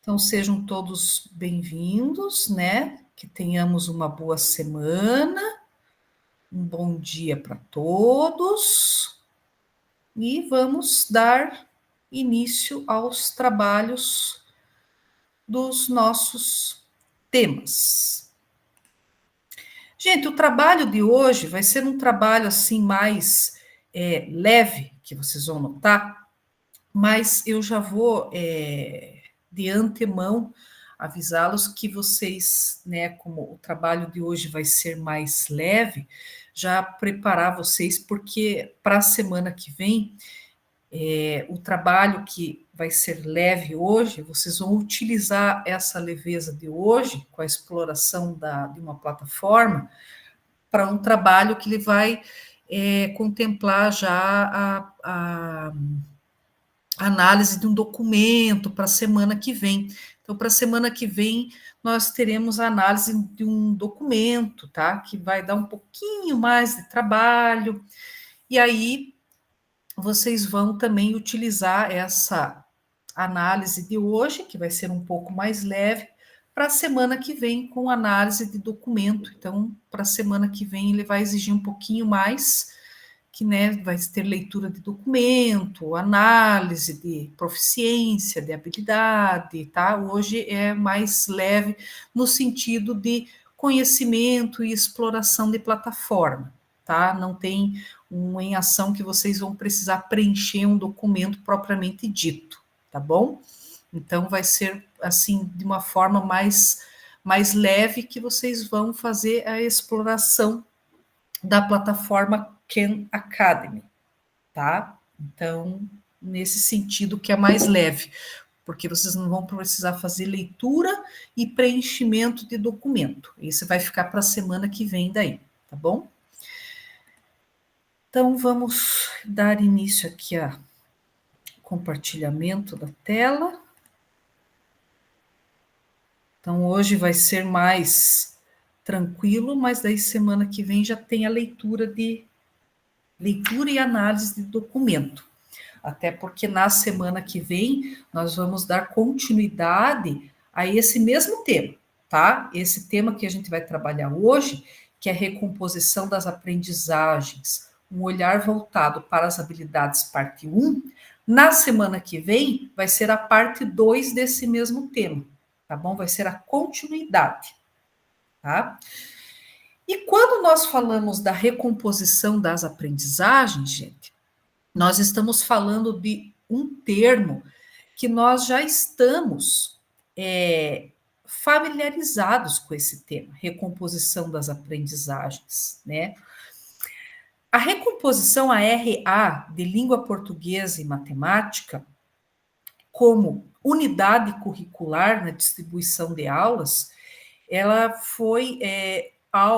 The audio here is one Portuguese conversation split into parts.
Então, sejam todos bem-vindos, né? Que tenhamos uma boa semana, um bom dia para todos e vamos dar início aos trabalhos dos nossos temas. Gente, o trabalho de hoje vai ser um trabalho assim mais leve, que vocês vão notar, mas eu já vou de antemão avisá-los que vocês, né, como o trabalho de hoje vai ser mais leve, já preparar vocês, porque para a semana que vem, o trabalho que vai ser leve hoje, vocês vão utilizar essa leveza de hoje, com a exploração de uma plataforma, para um trabalho que ele vai contemplar já a análise de um documento para a semana que vem. Então, para a semana que vem, nós teremos a análise de um documento, tá? Que vai dar um pouquinho mais de trabalho, e aí vocês vão também utilizar essa análise de hoje, que vai ser um pouco mais leve, para a semana que vem com análise de documento. Então, para a semana que vem, ele vai exigir um pouquinho mais, que né, vai ter leitura de documento, análise de proficiência, de habilidade, tá? Hoje é mais leve no sentido de conhecimento e exploração de plataforma, tá? Não tem em ação que vocês vão precisar preencher um documento propriamente dito, tá bom? Então vai ser assim de uma forma mais leve que vocês vão fazer a exploração da plataforma Khan Academy, tá? Então, nesse sentido que é mais leve, porque vocês não vão precisar fazer leitura e preenchimento de documento. Isso vai ficar para a semana que vem daí, tá bom? Então, vamos dar início aqui a compartilhamento da tela. Então, hoje vai ser mais tranquilo, mas daí semana que vem já tem a leitura e análise de documento. Até porque na semana que vem nós vamos dar continuidade a esse mesmo tema, tá? Esse tema que a gente vai trabalhar hoje, que é a recomposição das aprendizagens, um olhar voltado para as habilidades, parte 1. Na semana que vem vai ser a parte 2 desse mesmo tema, tá bom? Vai ser a continuidade, tá? E quando nós falamos da recomposição das aprendizagens, gente, nós estamos falando de um termo que nós já estamos familiarizados com esse tema, recomposição das aprendizagens, né? A recomposição, a RA, de língua portuguesa e matemática, como unidade curricular na distribuição de aulas, ela foi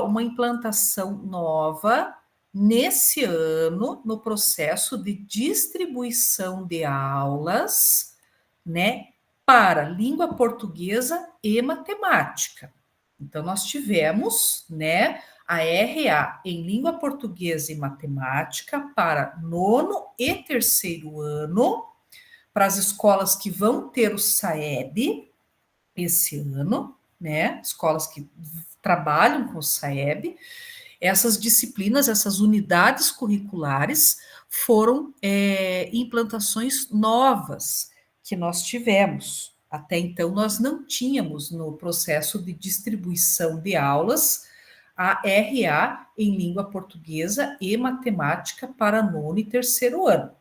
uma implantação nova nesse ano no processo de distribuição de aulas, né, para língua portuguesa e matemática. Então nós tivemos, né, a RA em língua portuguesa e matemática para nono e terceiro ano, para as escolas que vão ter o SAEB esse ano, né? Escolas que trabalham com o SAEB, essas disciplinas, essas unidades curriculares foram implantações novas que nós tivemos. Até então, nós não tínhamos no processo de distribuição de aulas a RA em língua portuguesa e matemática para nono e terceiro ano.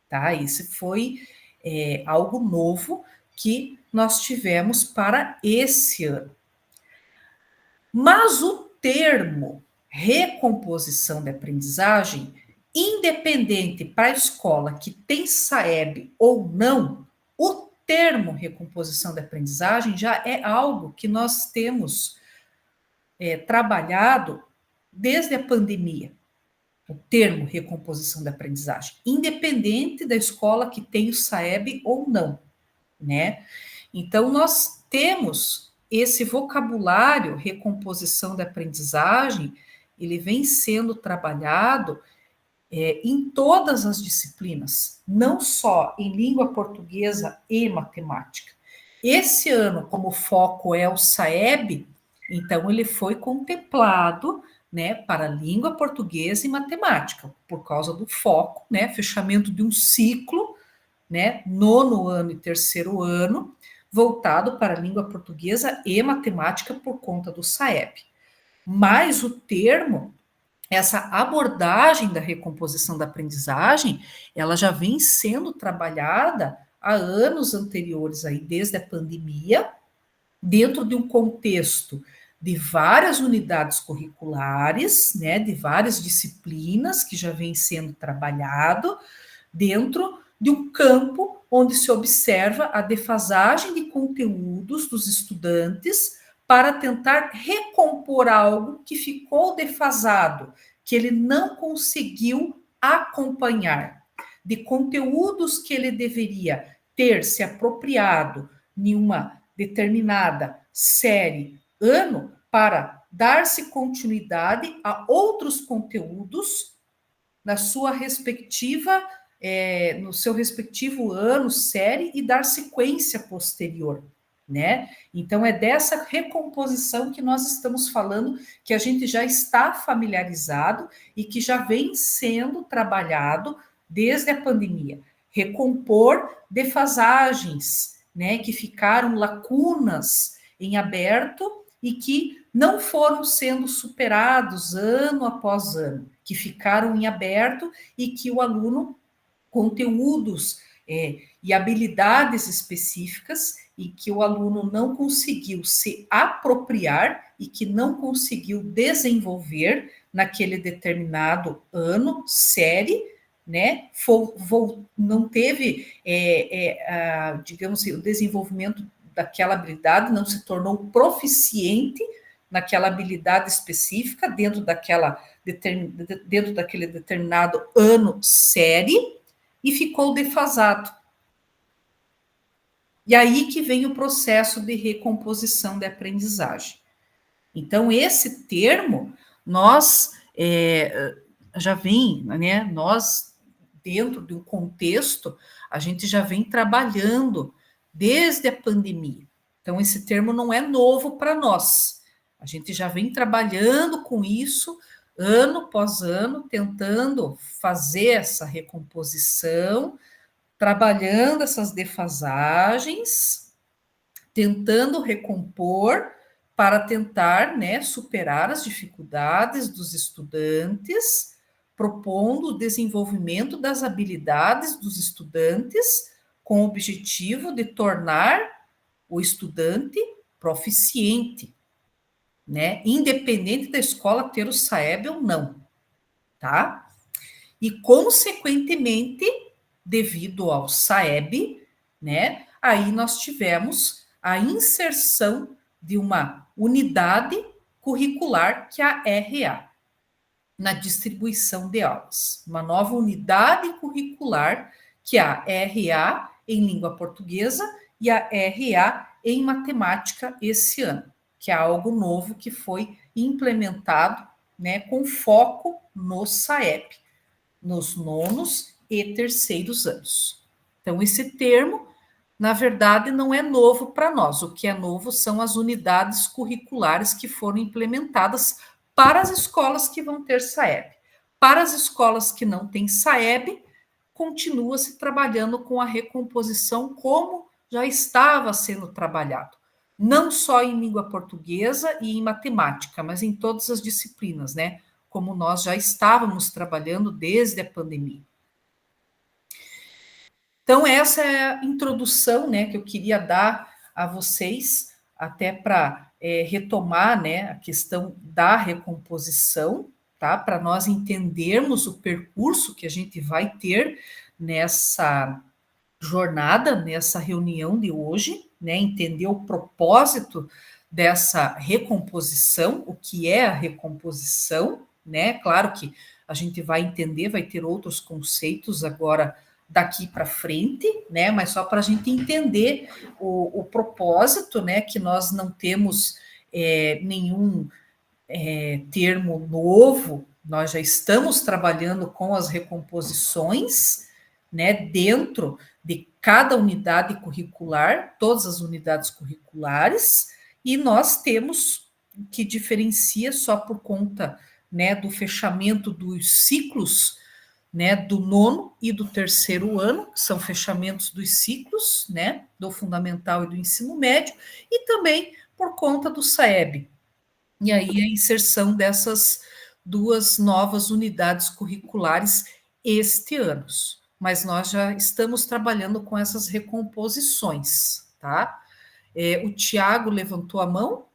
Tá? Esse foi algo novo que nós tivemos para esse ano. Mas o termo recomposição de aprendizagem, independente para a escola que tem SAEB ou não, o termo recomposição de aprendizagem já é algo que nós temos trabalhado desde a pandemia. O termo recomposição da aprendizagem, independente da escola que tem o SAEB ou não, né? Então, nós temos esse vocabulário, recomposição da aprendizagem, ele vem sendo trabalhado em todas as disciplinas, não só em língua portuguesa e matemática. Esse ano, como o foco é o SAEB, então ele foi contemplado, né, para língua portuguesa e matemática, por causa do foco, né, fechamento de um ciclo, né, nono ano e terceiro ano, voltado para a língua portuguesa e matemática por conta do SAEB. Mas o termo, essa abordagem da recomposição da aprendizagem, ela já vem sendo trabalhada há anos anteriores, aí, desde a pandemia, dentro de um contexto de várias unidades curriculares, né, de várias disciplinas que já vem sendo trabalhado dentro de um campo onde se observa a defasagem de conteúdos dos estudantes para tentar recompor algo que ficou defasado, que ele não conseguiu acompanhar, de conteúdos que ele deveria ter se apropriado em uma determinada série, ano, para dar-se continuidade a outros conteúdos na sua respectiva, no seu respectivo ano, série, e dar sequência posterior, né? Então, é dessa recomposição que nós estamos falando, que a gente já está familiarizado e que já vem sendo trabalhado desde a pandemia. Recompor defasagens, né, que ficaram lacunas em aberto e que não foram sendo superados ano após ano, que ficaram em aberto e que o aluno, conteúdos e habilidades específicas, e que o aluno não conseguiu se apropriar e que não conseguiu desenvolver naquele determinado ano, série, né? Não teve, digamos assim, o desenvolvimento daquela habilidade, não se tornou proficiente naquela habilidade específica dentro daquele determinado ano série e ficou defasado. E aí que vem o processo de recomposição de aprendizagem. Então, esse termo, nós já vem, né? Nós, dentro de um contexto, a gente já vem trabalhando desde a pandemia. Então, esse termo não é novo para nós. A gente já vem trabalhando com isso ano após ano, tentando fazer essa recomposição, trabalhando essas defasagens, tentando recompor para tentar, né, superar as dificuldades dos estudantes, propondo o desenvolvimento das habilidades dos estudantes com o objetivo de tornar o estudante proficiente, né, independente da escola ter o SAEB ou não, tá? E, consequentemente, devido ao SAEB, né, aí nós tivemos a inserção de uma unidade curricular, que é a RA, na distribuição de aulas. Uma nova unidade curricular, que é a RA em língua portuguesa e a RA em matemática esse ano, que é algo novo que foi implementado, né, com foco no SAEP, nos nonos e terceiros anos. Então, esse termo, na verdade, não é novo para nós. O que é novo são as unidades curriculares que foram implementadas para as escolas que vão ter SAEB. Para as escolas que não têm SAEB, continua-se trabalhando com a recomposição como já estava sendo trabalhado. Não só em língua portuguesa e em matemática, mas em todas as disciplinas, né? Como nós já estávamos trabalhando desde a pandemia. Então, essa é a introdução, né, que eu queria dar a vocês, até para retomar, né, a questão da recomposição, tá? Para nós entendermos o percurso que a gente vai ter nessa jornada, nessa reunião de hoje, né? Entender o propósito dessa recomposição, o que é a recomposição, né? Claro que a gente vai entender, vai ter outros conceitos agora daqui para frente, né? Mas só para a gente entender o propósito, né? Que nós não temos nenhum termo novo, nós já estamos trabalhando com as recomposições, né? Dentro de cada unidade curricular, todas as unidades curriculares, e nós temos o que diferencia só por conta, né, do fechamento dos ciclos, né, do nono e do terceiro ano, que são fechamentos dos ciclos, né, do fundamental e do ensino médio, e também por conta do SAEB. E aí a inserção dessas duas novas unidades curriculares este ano. Mas nós já estamos trabalhando com essas recomposições, tá? O Tiago levantou a mão.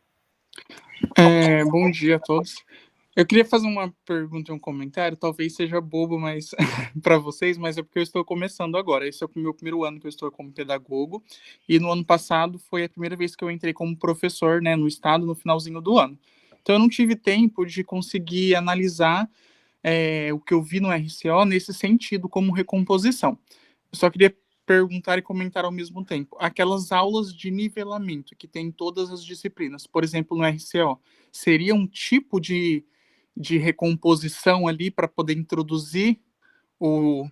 Bom dia a todos. Eu queria fazer uma pergunta e um comentário, talvez seja bobo, mas para vocês, mas é porque eu estou começando agora. Esse é o meu primeiro ano que eu estou como pedagogo, e no ano passado foi a primeira vez que eu entrei como professor, né, no estado, no finalzinho do ano. Então eu não tive tempo de conseguir analisar o que eu vi no RCO nesse sentido, como recomposição. Eu só queria perguntar e comentar ao mesmo tempo. Aquelas aulas de nivelamento que tem em todas as disciplinas, por exemplo, no RCO, seria um tipo de recomposição ali para poder introduzir o,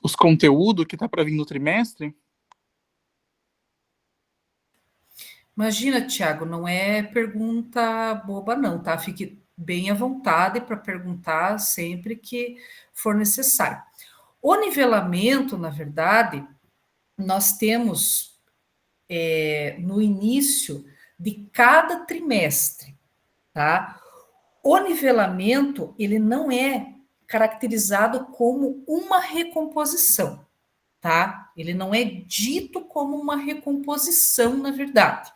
os conteúdos que está para vir no trimestre? Imagina, Tiago, não é pergunta boba, não, tá? Fique bem à vontade para perguntar sempre que for necessário. O nivelamento, na verdade, nós temos no início de cada trimestre, tá? O nivelamento, ele não é caracterizado como uma recomposição, tá? Ele não é dito como uma recomposição, na verdade.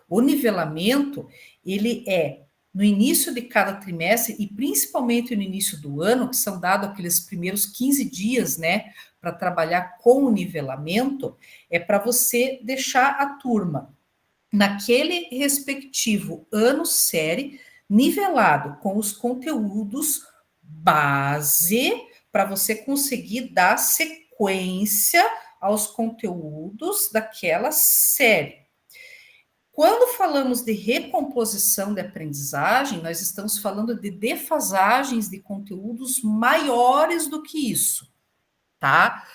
O nivelamento, ele é no início de cada trimestre e principalmente no início do ano, que são dados aqueles primeiros 15 dias, né, para trabalhar com o nivelamento, é para você deixar a turma naquele respectivo ano série nivelado com os conteúdos base para você conseguir dar sequência aos conteúdos daquela série. Quando falamos de recomposição de aprendizagem, nós estamos falando de defasagens de conteúdos maiores do que isso, tá?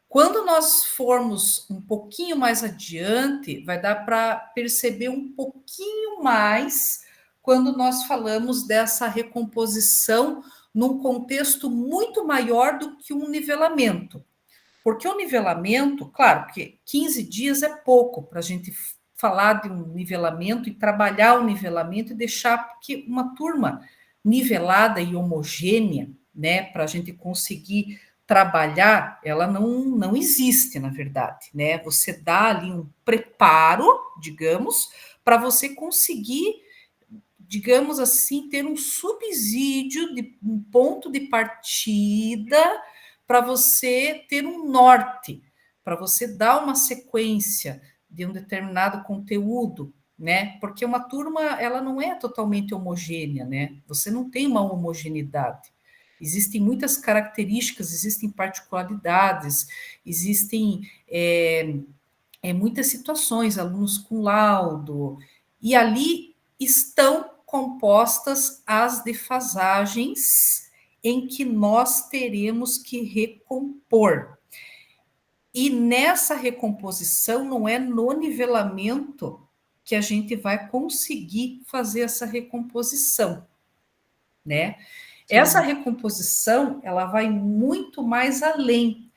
Quando nós formos um pouquinho mais adiante, vai dar para perceber um pouquinho mais quando nós falamos dessa recomposição num contexto muito maior do que um nivelamento. Porque o nivelamento, claro, que 15 dias é pouco para a gente falar de um nivelamento e trabalhar o nivelamento e deixar que uma turma nivelada e homogênea, né, para a gente conseguir trabalhar, ela não existe, na verdade, né? Você dá ali um preparo, digamos, para você conseguir, digamos assim, ter um subsídio, de um ponto de partida para você ter um norte, para você dar uma sequência de um determinado conteúdo, né? Porque uma turma, ela não é totalmente homogênea, né? Você não tem uma homogeneidade. Existem muitas características, existem particularidades, existem muitas situações, alunos com laudo, e ali estão compostas as defasagens em que nós teremos que recompor. E nessa recomposição, não é no nivelamento que a gente vai conseguir fazer essa recomposição, né? Sim. Essa recomposição, ela vai muito mais além.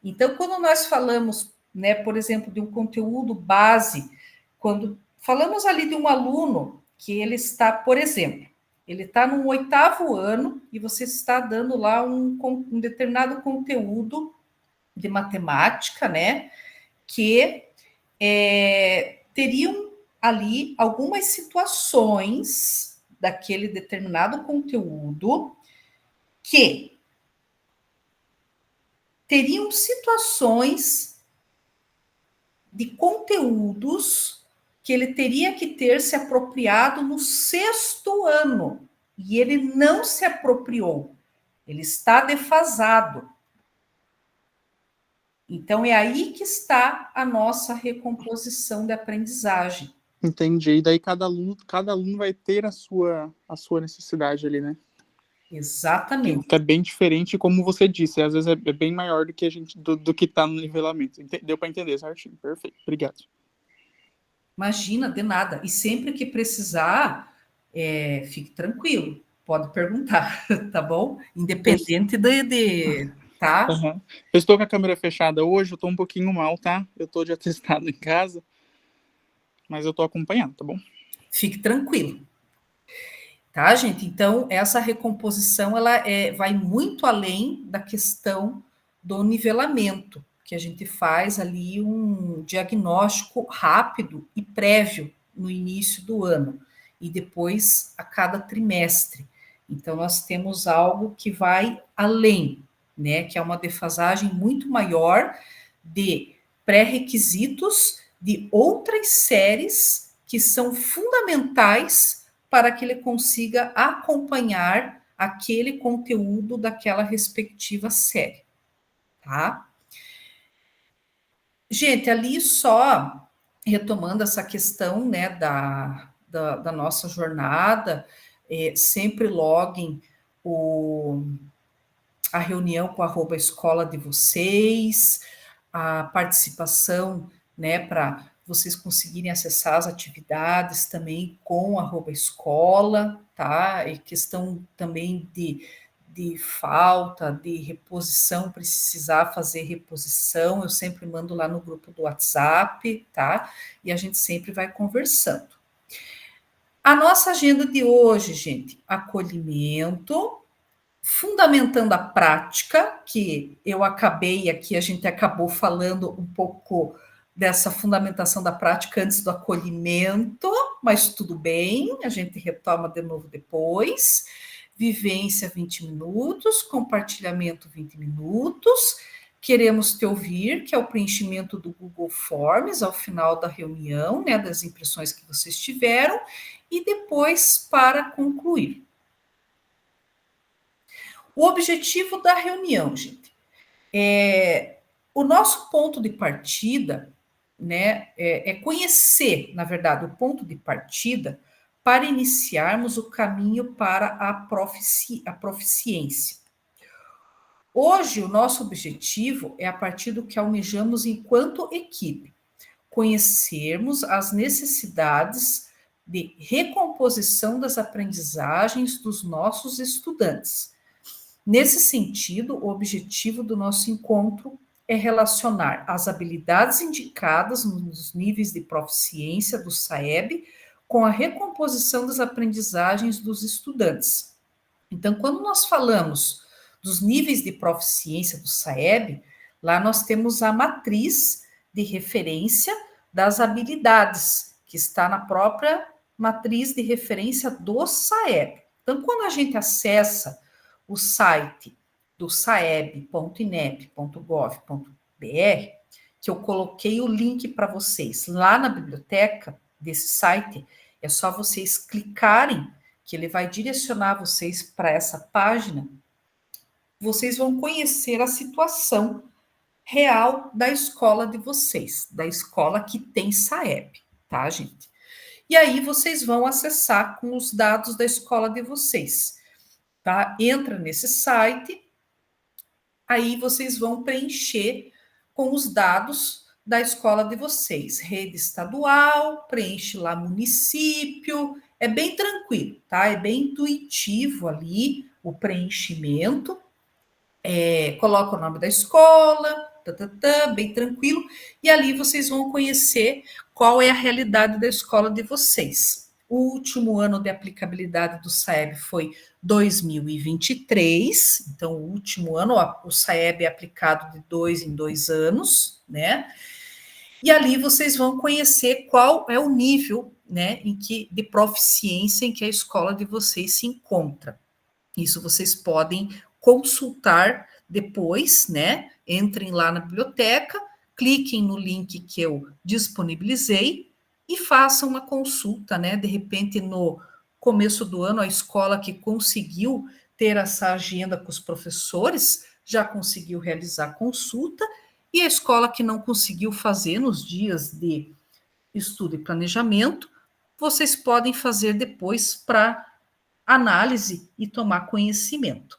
Então, quando nós falamos, né, por exemplo, de um conteúdo base, quando falamos ali de um aluno que ele está, por exemplo, ele está no 8º ano e você está dando lá um determinado conteúdo de matemática, né, que teriam ali algumas situações daquele determinado conteúdo que teriam situações de conteúdos que ele teria que ter se apropriado no 6º ano. E ele não se apropriou. Ele está defasado. Então, é aí que está a nossa recomposição de aprendizagem. Entendi. E daí cada aluno vai ter a sua necessidade ali, né? Exatamente. Então, é bem diferente, como você disse, às vezes é bem maior do que a gente do que está no nivelamento. Deu para entender certinho. Perfeito. Obrigado. Imagina, de nada. E sempre que precisar, fique tranquilo, pode perguntar, tá bom? Eu, Independente tá? uhum. Eu estou com a câmera fechada hoje, eu estou um pouquinho mal, tá? Eu estou de atestado em casa, mas eu estou acompanhando, tá bom? Fique tranquilo. Tá, gente? Então, essa recomposição ela vai muito além da questão do nivelamento, que a gente faz ali um diagnóstico rápido e prévio no início do ano e depois a cada trimestre. Então, nós temos algo que vai além, né? Que é uma defasagem muito maior de pré-requisitos de outras séries que são fundamentais para que ele consiga acompanhar aquele conteúdo daquela respectiva série, tá? Gente, ali só retomando essa questão, né, da nossa jornada, sempre loguem a reunião com a escola de vocês, a participação, né, para vocês conseguirem acessar as atividades também com a escola, tá? E questão também de falta, de reposição, precisar fazer reposição, eu sempre mando lá no grupo do WhatsApp, tá? E a gente sempre vai conversando. A nossa agenda de hoje, gente, acolhimento, fundamentando a prática, que eu acabei aqui, a gente acabou falando um pouco dessa fundamentação da prática antes do acolhimento, mas tudo bem, a gente retoma de novo depois. Vivência 20 minutos, compartilhamento 20 minutos. Queremos te ouvir, que é o preenchimento do Google Forms ao final da reunião, né, das impressões que vocês tiveram, e depois para concluir. O objetivo da reunião, gente, o nosso ponto de partida, né, é conhecer, na verdade, o ponto de partida para iniciarmos o caminho para a proficiência. Hoje, o nosso objetivo é, a partir do que almejamos enquanto equipe, conhecermos as necessidades de recomposição das aprendizagens dos nossos estudantes. Nesse sentido, o objetivo do nosso encontro é relacionar as habilidades indicadas nos níveis de proficiência do SAEB com a recomposição das aprendizagens dos estudantes. Então, quando nós falamos dos níveis de proficiência do SAEB, lá nós temos a matriz de referência das habilidades, que está na própria matriz de referência do SAEB. Então, quando a gente acessa o site do saeb.inep.gov.br, que eu coloquei o link para vocês lá na biblioteca desse site, é só vocês clicarem que ele vai direcionar vocês para essa página. Vocês vão conhecer a situação real da escola de vocês, da escola que tem SAEB, tá, gente? E aí vocês vão acessar com os dados da escola de vocês, tá? Entra nesse site, aí vocês vão preencher com os dados da escola de vocês, rede estadual, preenche lá município, é bem tranquilo, tá? É bem intuitivo ali o preenchimento, coloca o nome da escola, bem tranquilo, e ali vocês vão conhecer qual é a realidade da escola de vocês. O último ano de aplicabilidade do SAEB foi 2023, então o último ano, o SAEB é aplicado de 2 em 2 anos, né? E ali vocês vão conhecer qual é o nível, né, de proficiência em que a escola de vocês se encontra. Isso vocês podem consultar depois, né? Entrem lá na biblioteca, cliquem no link que eu disponibilizei e façam uma consulta, né? De repente, no começo do ano, a escola que conseguiu ter essa agenda com os professores já conseguiu realizar a consulta, e a escola que não conseguiu fazer nos dias de estudo e planejamento, vocês podem fazer depois para análise e tomar conhecimento.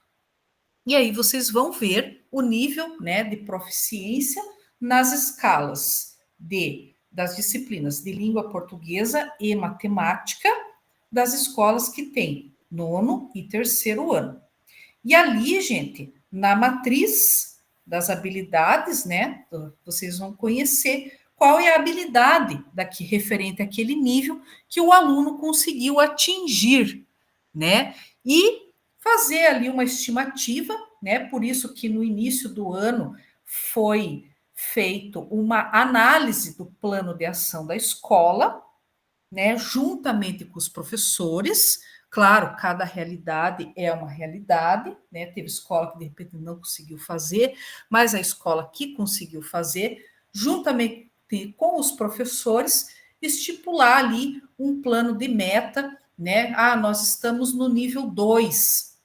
E aí vocês vão ver o nível, né, de proficiência nas escalas das disciplinas de língua portuguesa e matemática das escolas que têm 9º e 3º ano. E ali, gente, na matriz das habilidades, né, vocês vão conhecer qual é a habilidade daqui referente àquele nível que o aluno conseguiu atingir, né? E fazer ali uma estimativa, né? Por isso que no início do ano foi feito uma análise do plano de ação da escola, né? Juntamente com os professores. Claro, cada realidade é uma realidade, né? Teve escola que de repente não conseguiu fazer, mas a escola que conseguiu fazer, juntamente com os professores, estipular ali um plano de meta, né? Nós estamos no nível 2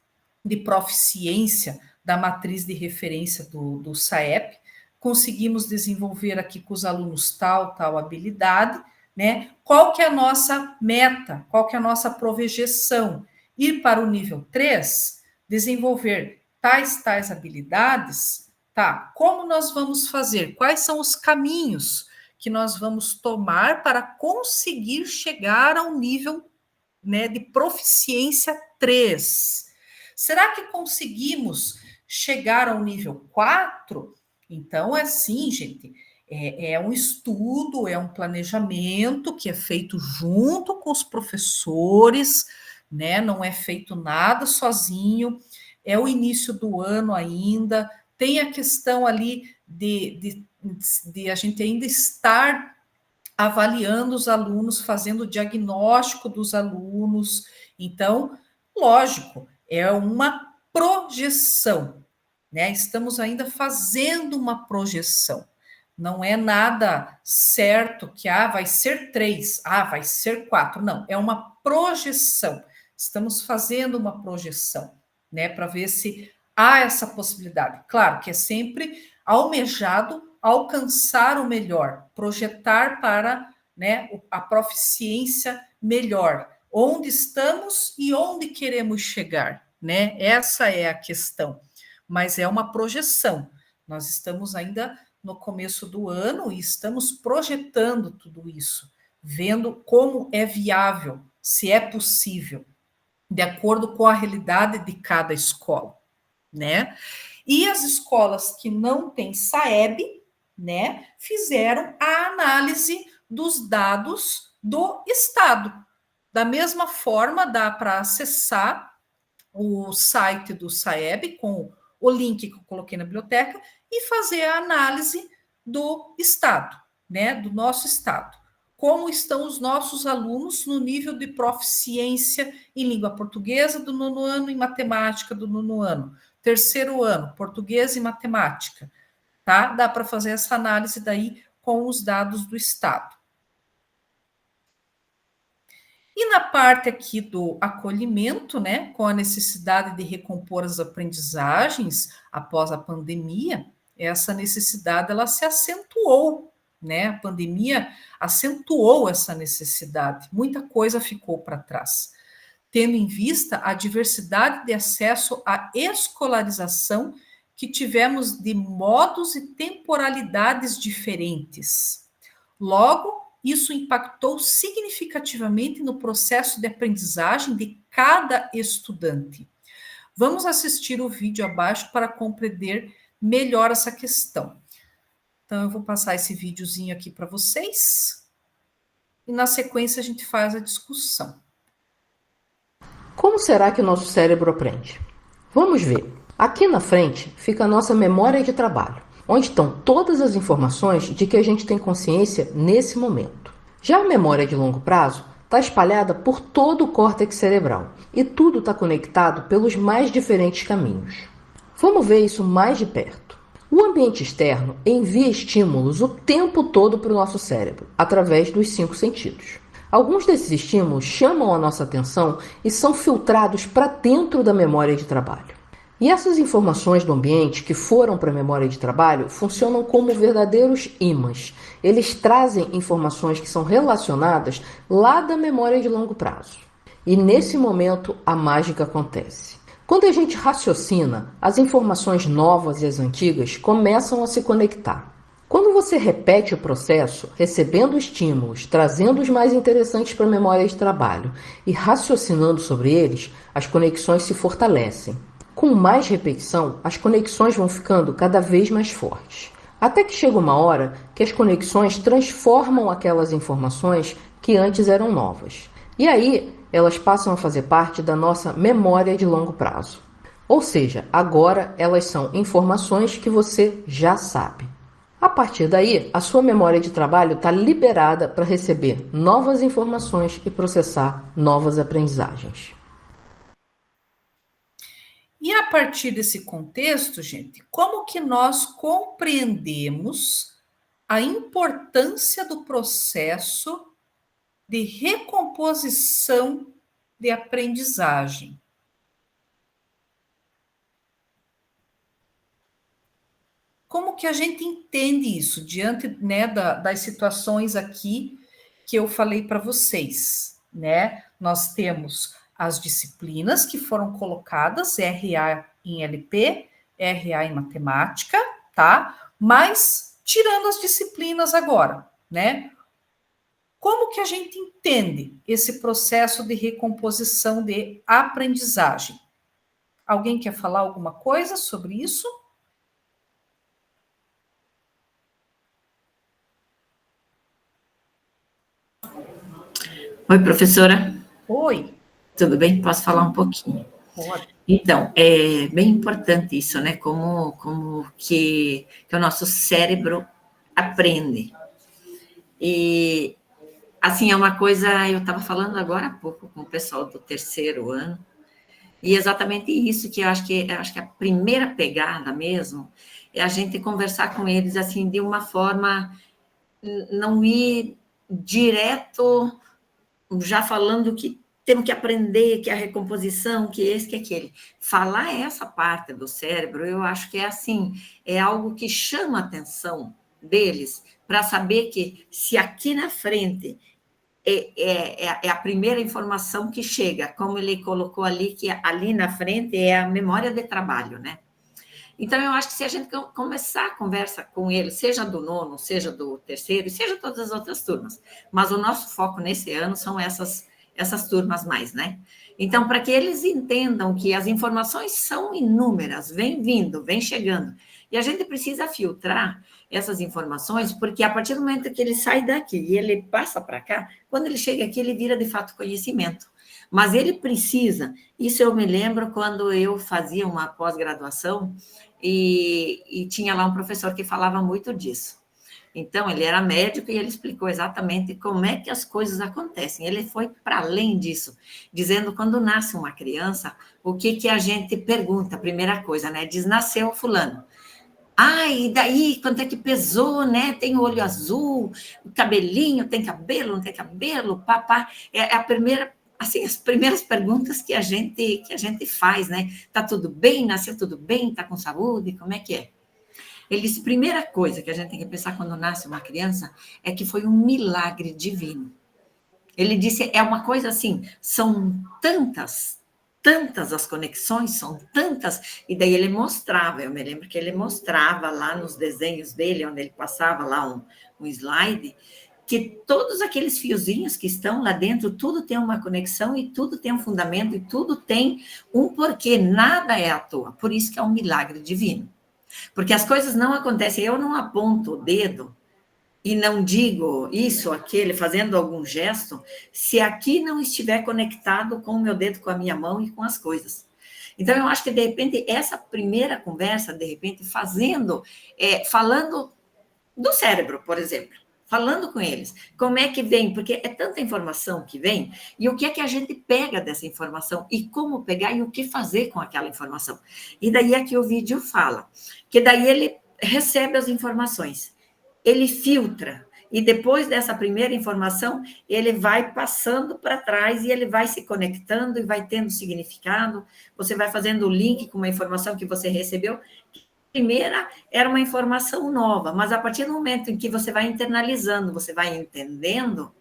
de proficiência da matriz de referência do SAEP, conseguimos desenvolver aqui com os alunos tal habilidade, né? Qual que é a nossa meta? Qual que é a nossa projeção? Ir para o nível 3, desenvolver tais habilidades, tá? Como nós vamos fazer? Quais são os caminhos que nós vamos tomar para conseguir chegar ao nível, né, de proficiência 3? Será que conseguimos chegar ao nível 4? Então, é assim, gente, é um estudo, é um planejamento que é feito junto com os professores, né? Não é feito nada sozinho, é o início do ano ainda, tem a questão ali de a gente ainda estar avaliando os alunos, fazendo o diagnóstico dos alunos. Então, lógico, é uma projeção, né? Estamos ainda fazendo uma projeção. Não é nada certo que vai ser 3, vai ser 4. Não, é uma projeção. Estamos fazendo uma projeção, né? Para ver se há essa possibilidade. Claro que é sempre almejado alcançar o melhor, projetar para, né, a proficiência melhor. Onde estamos e onde queremos chegar, né? Essa é a questão. Mas é uma projeção. Nós estamos ainda no começo do ano e estamos projetando tudo isso, vendo como é viável, se é possível, de acordo com a realidade de cada escola, né? E as escolas que não têm SAEB, né, fizeram a análise dos dados do Estado. Da mesma forma, dá para acessar o site do SAEB com o link que eu coloquei na biblioteca e fazer a análise do Estado, né, do nosso Estado. Como estão os nossos alunos no nível de proficiência em língua portuguesa do 9º ano e matemática do 9º ano. 3º ano, português e matemática, tá? Dá para fazer essa análise daí com os dados do Estado. E na parte aqui do acolhimento, né, com a necessidade de recompor as aprendizagens após a pandemia, essa necessidade ela se acentuou, né? A pandemia acentuou essa necessidade, muita coisa ficou para trás, tendo em vista a diversidade de acesso à escolarização que tivemos de modos e temporalidades diferentes. Logo, isso impactou significativamente no processo de aprendizagem de cada estudante. Vamos assistir o vídeo abaixo para compreender melhor essa questão. Então, eu vou passar esse videozinho aqui para vocês e, na sequência, a gente faz a discussão. Como será que o nosso cérebro aprende? Vamos ver. Aqui na frente fica a nossa memória de trabalho, onde estão todas as informações de que a gente tem consciência nesse momento. Já a memória de longo prazo está espalhada por todo o córtex cerebral e tudo está conectado pelos mais diferentes caminhos. Vamos ver isso mais de perto. O ambiente externo envia estímulos o tempo todo para o nosso cérebro, através dos 5 sentidos. Alguns desses estímulos chamam a nossa atenção e são filtrados para dentro da memória de trabalho. E essas informações do ambiente que foram para a memória de trabalho funcionam como verdadeiros ímãs. Eles trazem informações que são relacionadas lá da memória de longo prazo. E nesse momento a mágica acontece. Quando a gente raciocina, as informações novas e as antigas começam a se conectar. Quando você repete o processo, recebendo estímulos, trazendo os mais interessantes para a memória de trabalho e raciocinando sobre eles, as conexões se fortalecem. Com mais repetição, as conexões vão ficando cada vez mais fortes. Até que chega uma hora que as conexões transformam aquelas informações que antes eram novas. E aí, elas passam a fazer parte da nossa memória de longo prazo. Ou seja, agora elas são informações que você já sabe. A partir daí, a sua memória de trabalho está liberada para receber novas informações e processar novas aprendizagens. E a partir desse contexto, gente, como que nós compreendemos a importância do processo de recomposição de aprendizagem? Como que a gente entende isso diante, né, das situações aqui que eu falei para vocês, né? Nós temos as disciplinas que foram colocadas, RA em LP, RA em matemática, tá? Mas tirando as disciplinas agora, né? Como que a gente entende esse processo de recomposição de aprendizagem? Alguém quer falar alguma coisa sobre isso? Oi, professora. Oi. Tudo bem? Posso falar um pouquinho? Pode. Então, é bem importante isso, né? Como que o nosso cérebro aprende. E, assim, é uma coisa... Eu estava falando agora há pouco com o pessoal do 3º ano, e exatamente isso que eu acho que a primeira pegada mesmo é a gente conversar com eles, assim, de uma forma... Não ir direto... já falando que temos que aprender, que é a recomposição, que esse, que aquele. Falar essa parte do cérebro, eu acho que é assim, é algo que chama a atenção deles, para saber que se aqui na frente é a primeira informação que chega, como ele colocou ali, que ali na frente é a memória de trabalho, né? Então, eu acho que se a gente começar a conversa com ele, seja do 9º, seja do 3º, seja todas as outras turmas, mas o nosso foco nesse ano são essas turmas mais, né? Então, para que eles entendam que as informações são inúmeras, vem vindo, vem chegando, e a gente precisa filtrar essas informações, porque a partir do momento que ele sai daqui e ele passa para cá, quando ele chega aqui, ele vira de fato conhecimento. Mas ele precisa, isso eu me lembro quando eu fazia uma pós-graduação e tinha lá um professor que falava muito disso. Então, ele era médico e ele explicou exatamente como é que as coisas acontecem. Ele foi para além disso, dizendo quando nasce uma criança, o que a gente pergunta, a primeira coisa, né? Diz, nasceu fulano. Ah, e daí, quanto é que pesou, né? Tem o olho azul, o cabelinho, tem cabelo, não tem cabelo, papá. É a primeira... assim, as primeiras perguntas que a gente faz, né? Tá tudo bem? Nasceu tudo bem? Tá com saúde? Como é que é? Ele disse, primeira coisa que a gente tem que pensar quando nasce uma criança é que foi um milagre divino. Ele disse, é uma coisa assim, são tantas as conexões, são tantas, e daí ele mostrava, eu me lembro que ele mostrava lá nos desenhos dele, onde ele passava lá um slide, que todos aqueles fiozinhos que estão lá dentro, tudo tem uma conexão e tudo tem um fundamento e tudo tem um porquê, nada é à toa, por isso que é um milagre divino. Porque as coisas não acontecem, eu não aponto o dedo e não digo isso, aquele, fazendo algum gesto, se aqui não estiver conectado com o meu dedo, com a minha mão e com as coisas. Então, eu acho que, de repente, essa primeira conversa, de repente, falando do cérebro, por exemplo, falando com eles, como é que vem, porque é tanta informação que vem, e o que é que a gente pega dessa informação, e como pegar, e o que fazer com aquela informação. E daí é que o vídeo fala, que daí ele recebe as informações, ele filtra, e depois dessa primeira informação, ele vai passando para trás, e ele vai se conectando, e vai tendo significado, você vai fazendo o link com uma informação que você recebeu. Primeira era uma informação nova, mas a partir do momento em que você vai internalizando, você vai entendendo,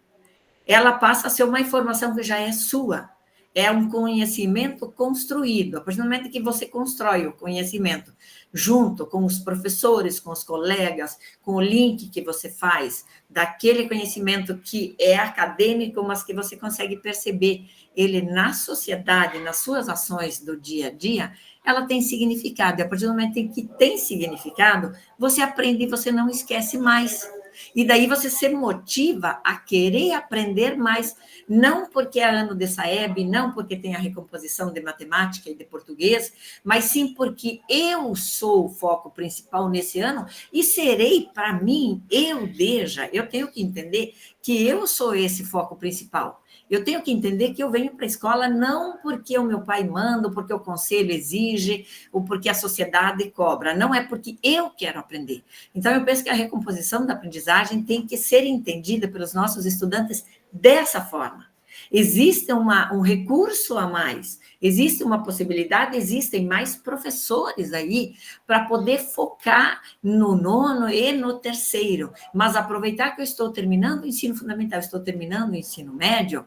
ela passa a ser uma informação que já é sua. É um conhecimento construído. A partir do momento que você constrói o conhecimento junto com os professores, com os colegas, com o link que você faz daquele conhecimento que é acadêmico, mas que você consegue perceber ele na sociedade, nas suas ações do dia a dia, ela tem significado. E a partir do momento em que tem significado, você aprende e você não esquece mais. E daí você se motiva a querer aprender mais, não porque é ano de SAEB, não porque tem a recomposição de matemática e de português, mas sim porque eu sou o foco principal nesse ano e serei, para mim, eu tenho que entender que eu sou esse foco principal. Eu tenho que entender que eu venho para a escola não porque o meu pai manda, ou porque o conselho exige, ou porque a sociedade cobra. Não é porque eu quero aprender. Então, eu penso que a recomposição da aprendizagem tem que ser entendida pelos nossos estudantes dessa forma. Existe um recurso a mais, existe uma possibilidade, existem mais professores aí para poder focar no nono e no terceiro, mas aproveitar que eu estou terminando o ensino fundamental, estou terminando o ensino médio,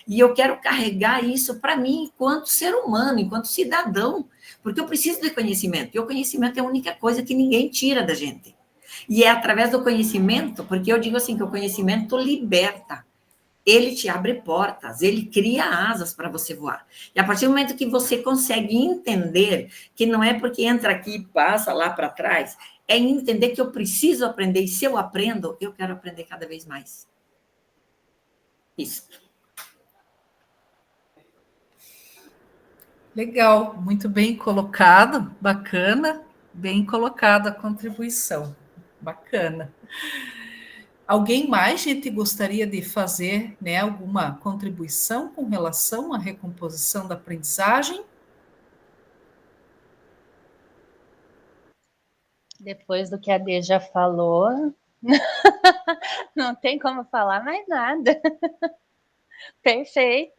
e eu quero carregar isso para mim enquanto ser humano, enquanto cidadão, porque eu preciso de conhecimento, e o conhecimento é a única coisa que ninguém tira da gente. E é através do conhecimento, porque eu digo assim, que o conhecimento liberta. Ele te abre portas, ele cria asas para você voar. E a partir do momento que você consegue entender que não é porque entra aqui e passa lá para trás, é entender que eu preciso aprender, e se eu aprendo, eu quero aprender cada vez mais. Isso. Legal, muito bem colocado, bacana, bem colocada a contribuição, bacana. Alguém mais, gente, gostaria de fazer, né, alguma contribuição com relação à recomposição da aprendizagem? Depois do que a Dê já falou, não tem como falar mais nada. Perfeito.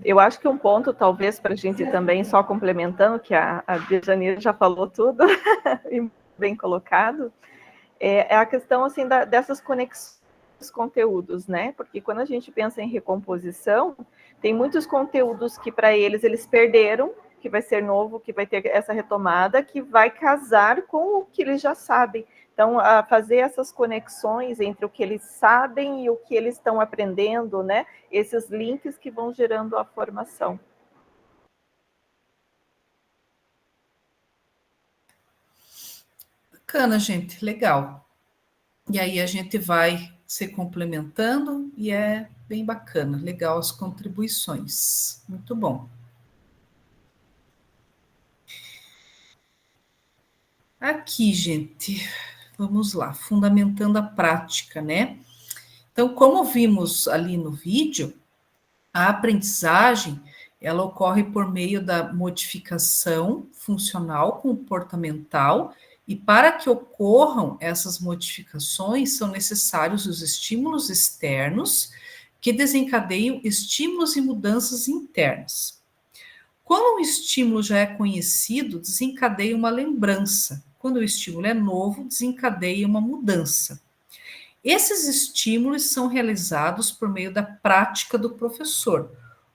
Eu acho que um ponto, talvez, para a gente também, só complementando, que a Dejane já falou tudo, e bem colocado, é a questão, assim, dessas conexões dos conteúdos, né? Porque quando a gente pensa em recomposição, tem muitos conteúdos que, para eles perderam, que vai ser novo, que vai ter essa retomada, que vai casar com o que eles já sabem. Então, a fazer essas conexões entre o que eles sabem e o que eles estão aprendendo, né? Esses links que vão gerando a formação. Bacana, gente, legal. E aí a gente vai se complementando e é bem bacana, legal as contribuições. Muito bom. Aqui, gente, vamos lá, fundamentando a prática, né? Então, como vimos ali no vídeo, a aprendizagem, ela ocorre por meio da modificação funcional comportamental, e para que ocorram essas modificações, são necessários os estímulos externos que desencadeiam estímulos e mudanças internas. Quando um estímulo já é conhecido, desencadeia uma lembrança. Quando o estímulo é novo, desencadeia uma mudança. Esses estímulos são realizados por meio da prática do professor.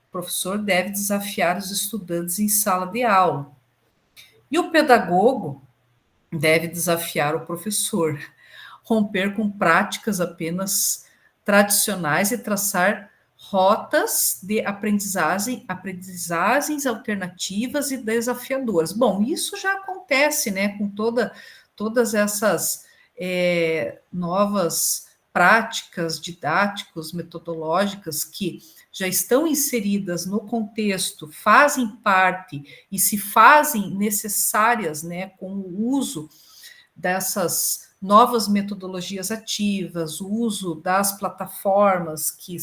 O professor deve desafiar os estudantes em sala de aula. E o pedagogo deve desafiar o professor, romper com práticas apenas tradicionais e traçar rotas de aprendizagens alternativas e desafiadoras. Bom, isso já acontece, né, com todas essas novas práticas didáticas, metodológicas que já estão inseridas no contexto, fazem parte e se fazem necessárias, né, com o uso dessas novas metodologias ativas, o uso das plataformas que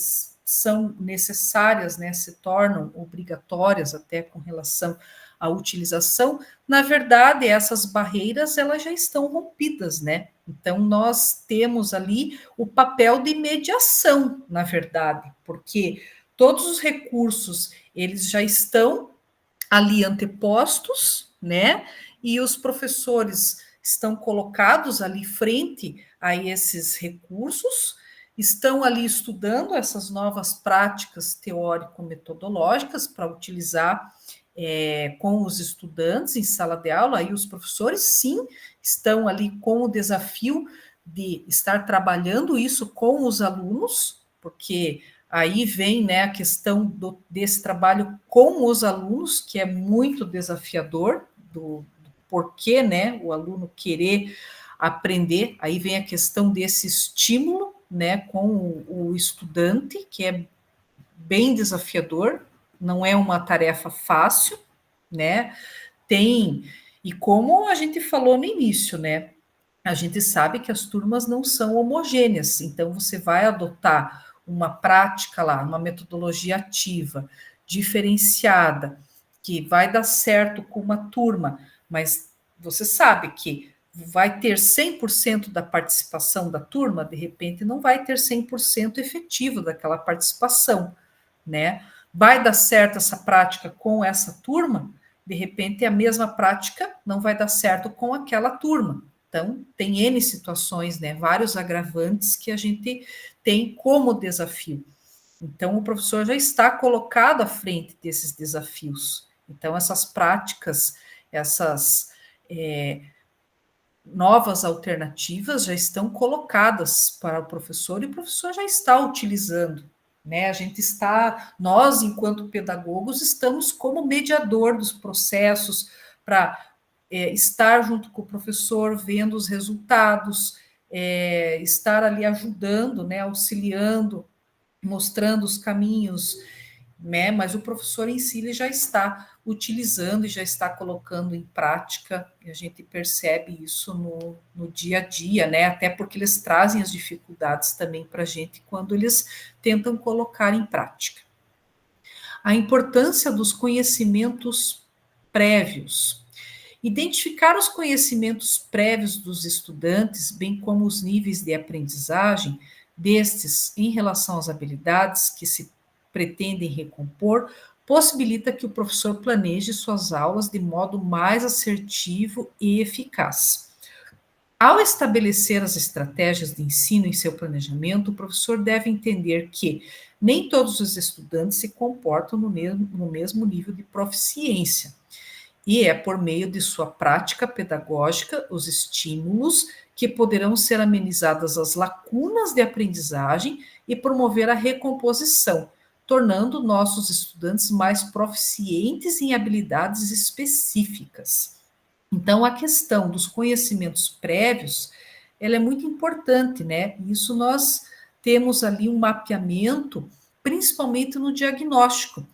são necessárias, né, se tornam obrigatórias até com relação a utilização, na verdade, essas barreiras, elas já estão rompidas, né? Então, nós temos ali o papel de mediação, na verdade, porque todos os recursos, eles já estão ali antepostos, né? E os professores estão colocados ali frente a esses recursos, estão ali estudando essas novas práticas teórico-metodológicas para utilizar com os estudantes em sala de aula, aí os professores, sim, estão ali com o desafio de estar trabalhando isso com os alunos, porque aí vem, né, a questão desse trabalho com os alunos, que é muito desafiador, do porquê, né, o aluno querer aprender, aí vem a questão desse estímulo, né, com o estudante, que é bem desafiador, não é uma tarefa fácil, né, e como a gente falou no início, né, a gente sabe que as turmas não são homogêneas, então você vai adotar uma prática lá, uma metodologia ativa, diferenciada, que vai dar certo com uma turma, mas você sabe que vai ter 100% da participação da turma, de repente não vai ter 100% efetivo daquela participação, né? Vai dar certo essa prática com essa turma, de repente a mesma prática não vai dar certo com aquela turma. Então, tem N situações, né? Vários agravantes que a gente tem como desafio. Então, o professor já está colocado à frente desses desafios. Então, essas práticas, essas novas alternativas já estão colocadas para o professor e o professor já está utilizando, né? Nós, enquanto pedagogos, estamos como mediador dos processos para estar junto com o professor, vendo os resultados, estar ali ajudando, né, auxiliando, mostrando os caminhos, né, mas o professor em si ele já está utilizando e já está colocando em prática, e a gente percebe isso no dia a dia, né, até porque eles trazem as dificuldades também para a gente quando eles tentam colocar em prática. A importância dos conhecimentos prévios. Identificar os conhecimentos prévios dos estudantes, bem como os níveis de aprendizagem destes em relação às habilidades que se pretendem recompor, possibilita que o professor planeje suas aulas de modo mais assertivo e eficaz. Ao estabelecer as estratégias de ensino em seu planejamento, o professor deve entender que nem todos os estudantes se comportam no mesmo nível de proficiência. E é por meio de sua prática pedagógica, os estímulos, que poderão ser amenizadas as lacunas de aprendizagem e promover a recomposição, tornando nossos estudantes mais proficientes em habilidades específicas. Então, a questão dos conhecimentos prévios, ela é muito importante, né? Isso nós temos ali um mapeamento, principalmente no diagnóstico,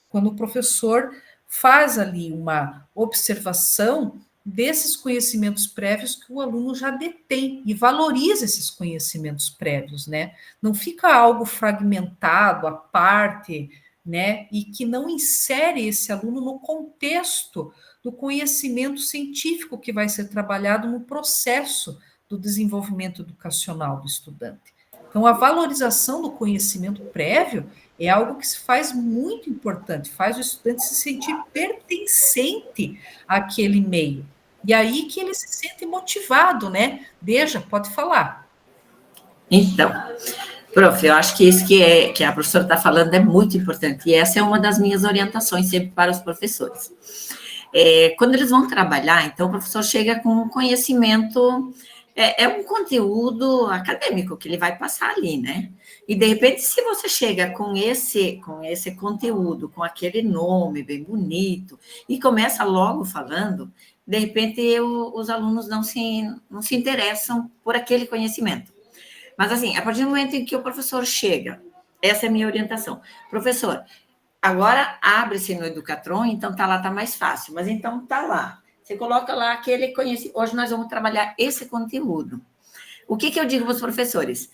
quando o professor faz ali uma observação desses conhecimentos prévios que o aluno já detém e valoriza esses conhecimentos prévios, né? Não fica algo fragmentado, à parte, né? E que não insere esse aluno no contexto do conhecimento científico que vai ser trabalhado no processo do desenvolvimento educacional do estudante. Então, a valorização do conhecimento prévio é algo que se faz muito importante, faz o estudante se sentir pertencente àquele meio. E aí que ele se sente motivado, né? Deja, pode falar. Então, prof, eu acho que isso que a professora está falando é muito importante, e essa é uma das minhas orientações sempre para os professores. Quando eles vão trabalhar, então o professor chega com um conhecimento, um conteúdo acadêmico que ele vai passar ali, né? E, de repente, se você chega com esse conteúdo, com aquele nome bem bonito, e começa logo falando, de repente, os alunos não se interessam por aquele conhecimento. Mas, assim, a partir do momento em que o professor chega, essa é a minha orientação. Professor, agora abre-se no Educatron, então tá mais fácil. Mas então tá lá. Você coloca lá aquele conhecimento. Hoje nós vamos trabalhar esse conteúdo. O que eu digo para os professores?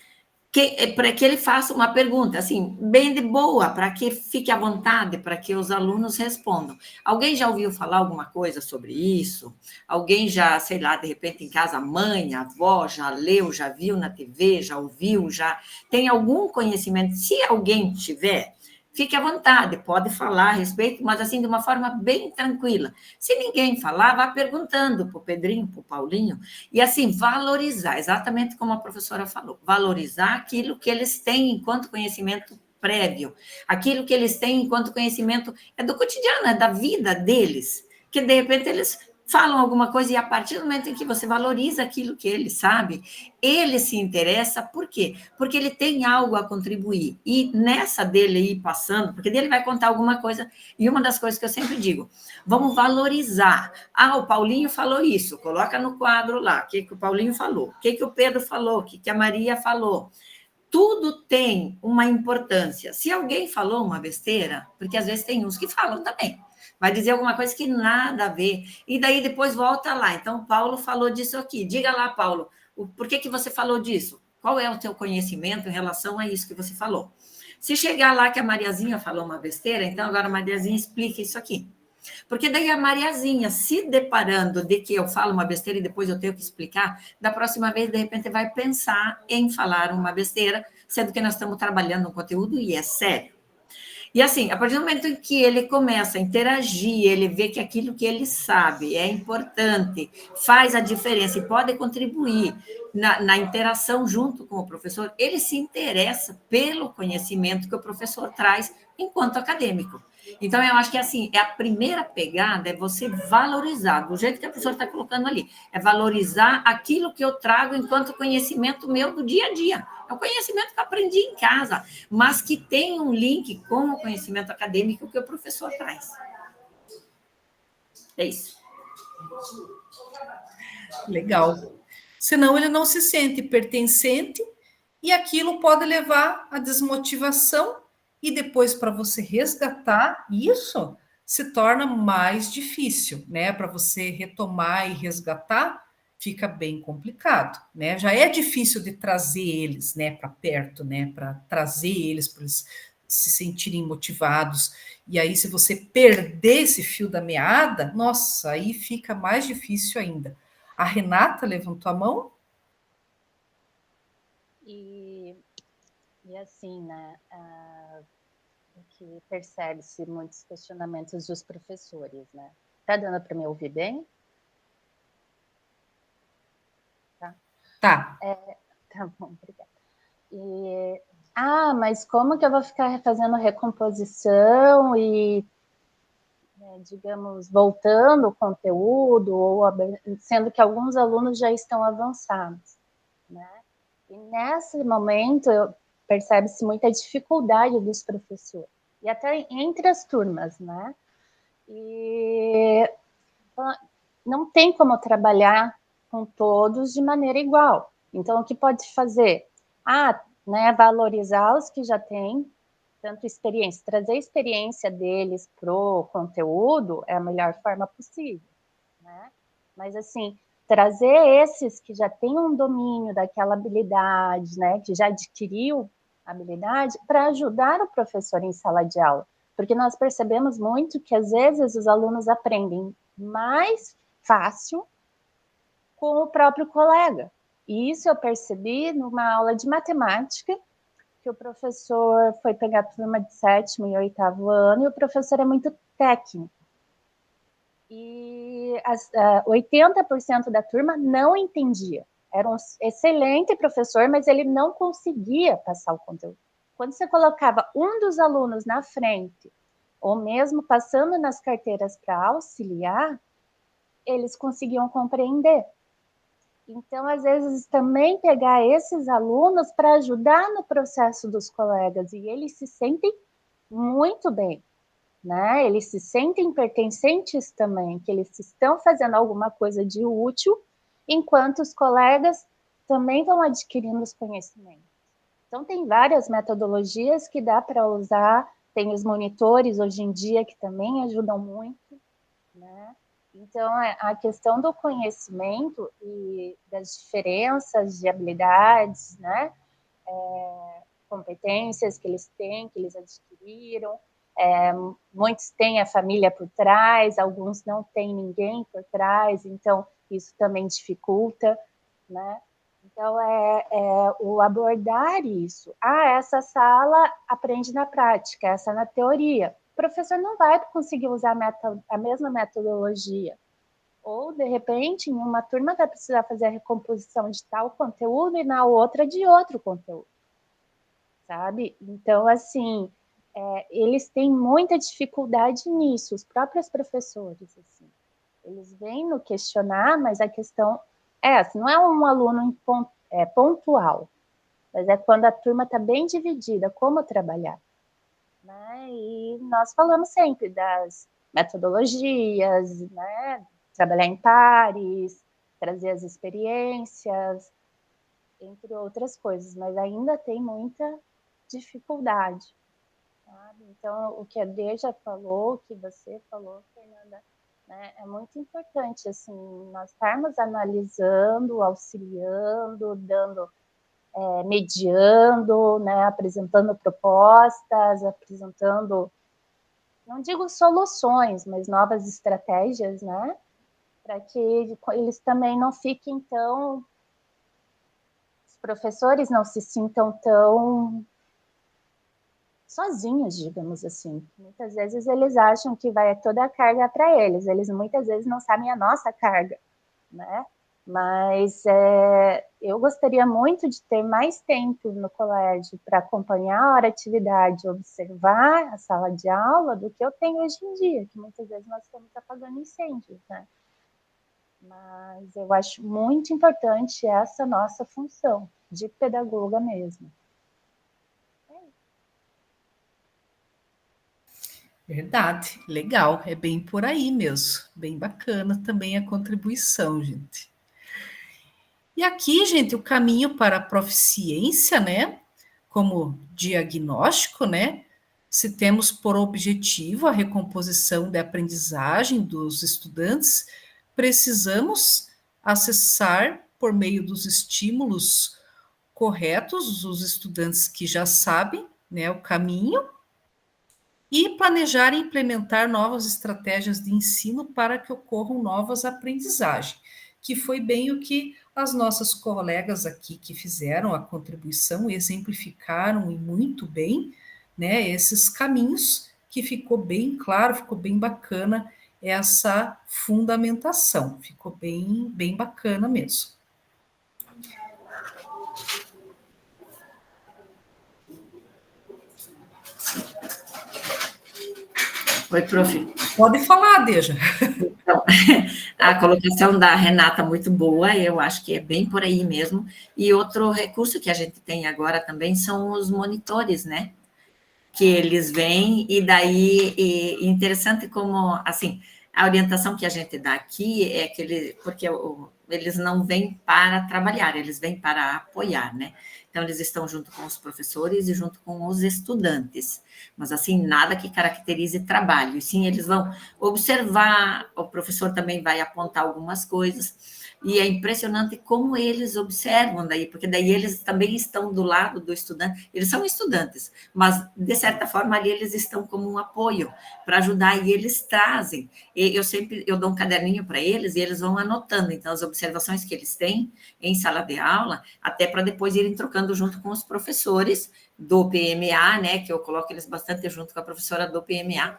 para que ele faça uma pergunta, assim, bem de boa, para que fique à vontade, para que os alunos respondam. Alguém já ouviu falar alguma coisa sobre isso? Alguém já, sei lá, de repente em casa, a mãe, a avó, já leu, já viu na TV, já ouviu, já tem algum conhecimento? Se alguém tiver, fique à vontade, pode falar a respeito, mas assim, de uma forma bem tranquila. Se ninguém falar, vá perguntando para o Pedrinho, para o Paulinho, e assim, valorizar, exatamente como a professora falou, valorizar aquilo que eles têm enquanto conhecimento prévio, aquilo que eles têm enquanto conhecimento é do cotidiano, é da vida deles, que de repente eles falam alguma coisa e a partir do momento em que você valoriza aquilo que ele sabe, ele se interessa, por quê? Porque ele tem algo a contribuir, e nessa dele ir passando, porque dele vai contar alguma coisa, e uma das coisas que eu sempre digo, vamos valorizar. Ah, o Paulinho falou isso, coloca no quadro lá, o que o Paulinho falou, o que o Pedro falou, o que a Maria falou. Tudo tem uma importância. Se alguém falou uma besteira, porque às vezes tem uns que falam também, vai dizer alguma coisa que nada a ver, e daí depois volta lá. Então, Paulo falou disso aqui. Diga lá, Paulo, por que você falou disso? Qual é o teu conhecimento em relação a isso que você falou? Se chegar lá que a Mariazinha falou uma besteira, então agora a Mariazinha explica isso aqui. Porque daí a Mariazinha, se deparando de que eu falo uma besteira e depois eu tenho que explicar, da próxima vez, de repente, vai pensar em falar uma besteira, sendo que nós estamos trabalhando um conteúdo e é sério. E assim, a partir do momento em que ele começa a interagir, ele vê que aquilo que ele sabe é importante, faz a diferença e pode contribuir na interação junto com o professor, ele se interessa pelo conhecimento que o professor traz enquanto acadêmico. Então, eu acho que assim, é a primeira pegada é você valorizar, do jeito que a professora está colocando ali, é valorizar aquilo que eu trago enquanto conhecimento meu do dia a dia. É o conhecimento que eu aprendi em casa, mas que tem um link com o conhecimento acadêmico que o professor traz. É isso. Legal. Senão ele não se sente pertencente e aquilo pode levar à desmotivação e depois para você resgatar isso se torna mais difícil, né? Para você retomar e resgatar fica bem complicado, né? Já é difícil de trazer eles, né, para perto, né, para trazer eles para eles se sentirem motivados. E aí se você perder esse fio da meada, nossa, aí fica mais difícil ainda. A Renata levantou a mão. E assim, né, que percebe-se muitos questionamentos dos professores, né? Tá dando para me ouvir bem? Tá. Tá. Tá bom, obrigada. Mas como que eu vou ficar fazendo recomposição e, digamos, voltando o conteúdo, sendo que alguns alunos já estão avançados, né? E nesse momento percebe-se muita dificuldade dos professores, e até entre as turmas, né? E não tem como trabalhar com todos de maneira igual. Então, o que pode fazer? Né, valorizar os que já têm tanto experiência, trazer a experiência deles para o conteúdo é a melhor forma possível, né? Mas, assim, trazer esses que já têm um domínio daquela habilidade, né, que já adquiriu habilidade, para ajudar o professor em sala de aula. Porque nós percebemos muito que, às vezes, os alunos aprendem mais fácil com o próprio colega. E isso eu percebi numa aula de matemática, que o professor foi pegar a turma de 7º e 8º ano, e o professor é muito técnico. E 80% da turma não entendia. Era um excelente professor, mas ele não conseguia passar o conteúdo. Quando você colocava um dos alunos na frente, ou mesmo passando nas carteiras para auxiliar, eles conseguiam compreender. Então, às vezes, também pegar esses alunos para ajudar no processo dos colegas, e eles se sentem muito bem, né? Eles se sentem pertencentes também, que eles estão fazendo alguma coisa de útil, enquanto os colegas também vão adquirindo os conhecimentos. Então, tem várias metodologias que dá para usar, tem os monitores hoje em dia que também ajudam muito, né? Então, a questão do conhecimento e das diferenças de habilidades, né, competências que eles têm, que eles adquiriram. Muitos têm a família por trás, alguns não têm ninguém por trás, então isso também dificulta, né? Então, o abordar isso. Essa sala aprende na prática, essa na teoria. O professor não vai conseguir usar a mesma metodologia. Ou, de repente, em uma turma vai precisar fazer a recomposição de tal conteúdo e na outra de outro conteúdo. Sabe? Então, assim, eles têm muita dificuldade nisso, os próprios professores, assim. Eles vêm no questionar, mas a questão assim, não é um aluno pontual, mas é quando a turma está bem dividida, como trabalhar. Né? E nós falamos sempre das metodologias, né? Trabalhar em pares, trazer as experiências, entre outras coisas, mas ainda tem muita dificuldade. Sabe? Então, o que a Deja falou, o que você falou, Fernanda, né, é muito importante, assim, nós estarmos analisando, auxiliando, dando, mediando, né, apresentando propostas, apresentando, não digo soluções, mas novas estratégias, né, para que eles também não fiquem tão, os professores não se sintam tão sozinhos, digamos assim. Muitas vezes eles acham que vai toda a carga para eles muitas vezes não sabem a nossa carga, né? Mas eu gostaria muito de ter mais tempo no colégio para acompanhar a hora de atividade, observar a sala de aula do que eu tenho hoje em dia, que muitas vezes nós estamos apagando incêndios, né? Mas eu acho muito importante essa nossa função de pedagoga mesmo. Verdade, legal, é bem por aí mesmo, bem bacana também a contribuição, gente. E aqui, gente, o caminho para a proficiência, né, como diagnóstico, né, se temos por objetivo a recomposição da aprendizagem dos estudantes, precisamos acessar por meio dos estímulos corretos os estudantes que já sabem, né, o caminho, e planejar e implementar novas estratégias de ensino para que ocorram novas aprendizagens, que foi bem o que as nossas colegas aqui que fizeram a contribuição exemplificaram e muito bem, né, esses caminhos que ficou bem claro, ficou bem bacana essa fundamentação, ficou bem bacana mesmo. Oi, prof. Pode falar, Deja. Então, a colocação da Renata muito boa, eu acho que é bem por aí mesmo. E outro recurso que a gente tem agora também são os monitores, né? Que eles vêm e daí, interessante como, assim, a orientação que a gente dá aqui é que porque eles não vêm para trabalhar, eles vêm para apoiar, né? Então, eles estão junto com os professores e junto com os estudantes, mas, assim, nada que caracterize trabalho, e sim, eles vão observar, o professor também vai apontar algumas coisas, e é impressionante como eles observam daí, porque daí eles também estão do lado do estudante, eles são estudantes, mas, de certa forma, ali eles estão como um apoio para ajudar, e eles trazem. Eu dou um caderninho para eles e eles vão anotando, então, as observações que eles têm em sala de aula, até para depois irem trocando junto com os professores do PMA, né, que eu coloco eles bastante junto com a professora do PMA.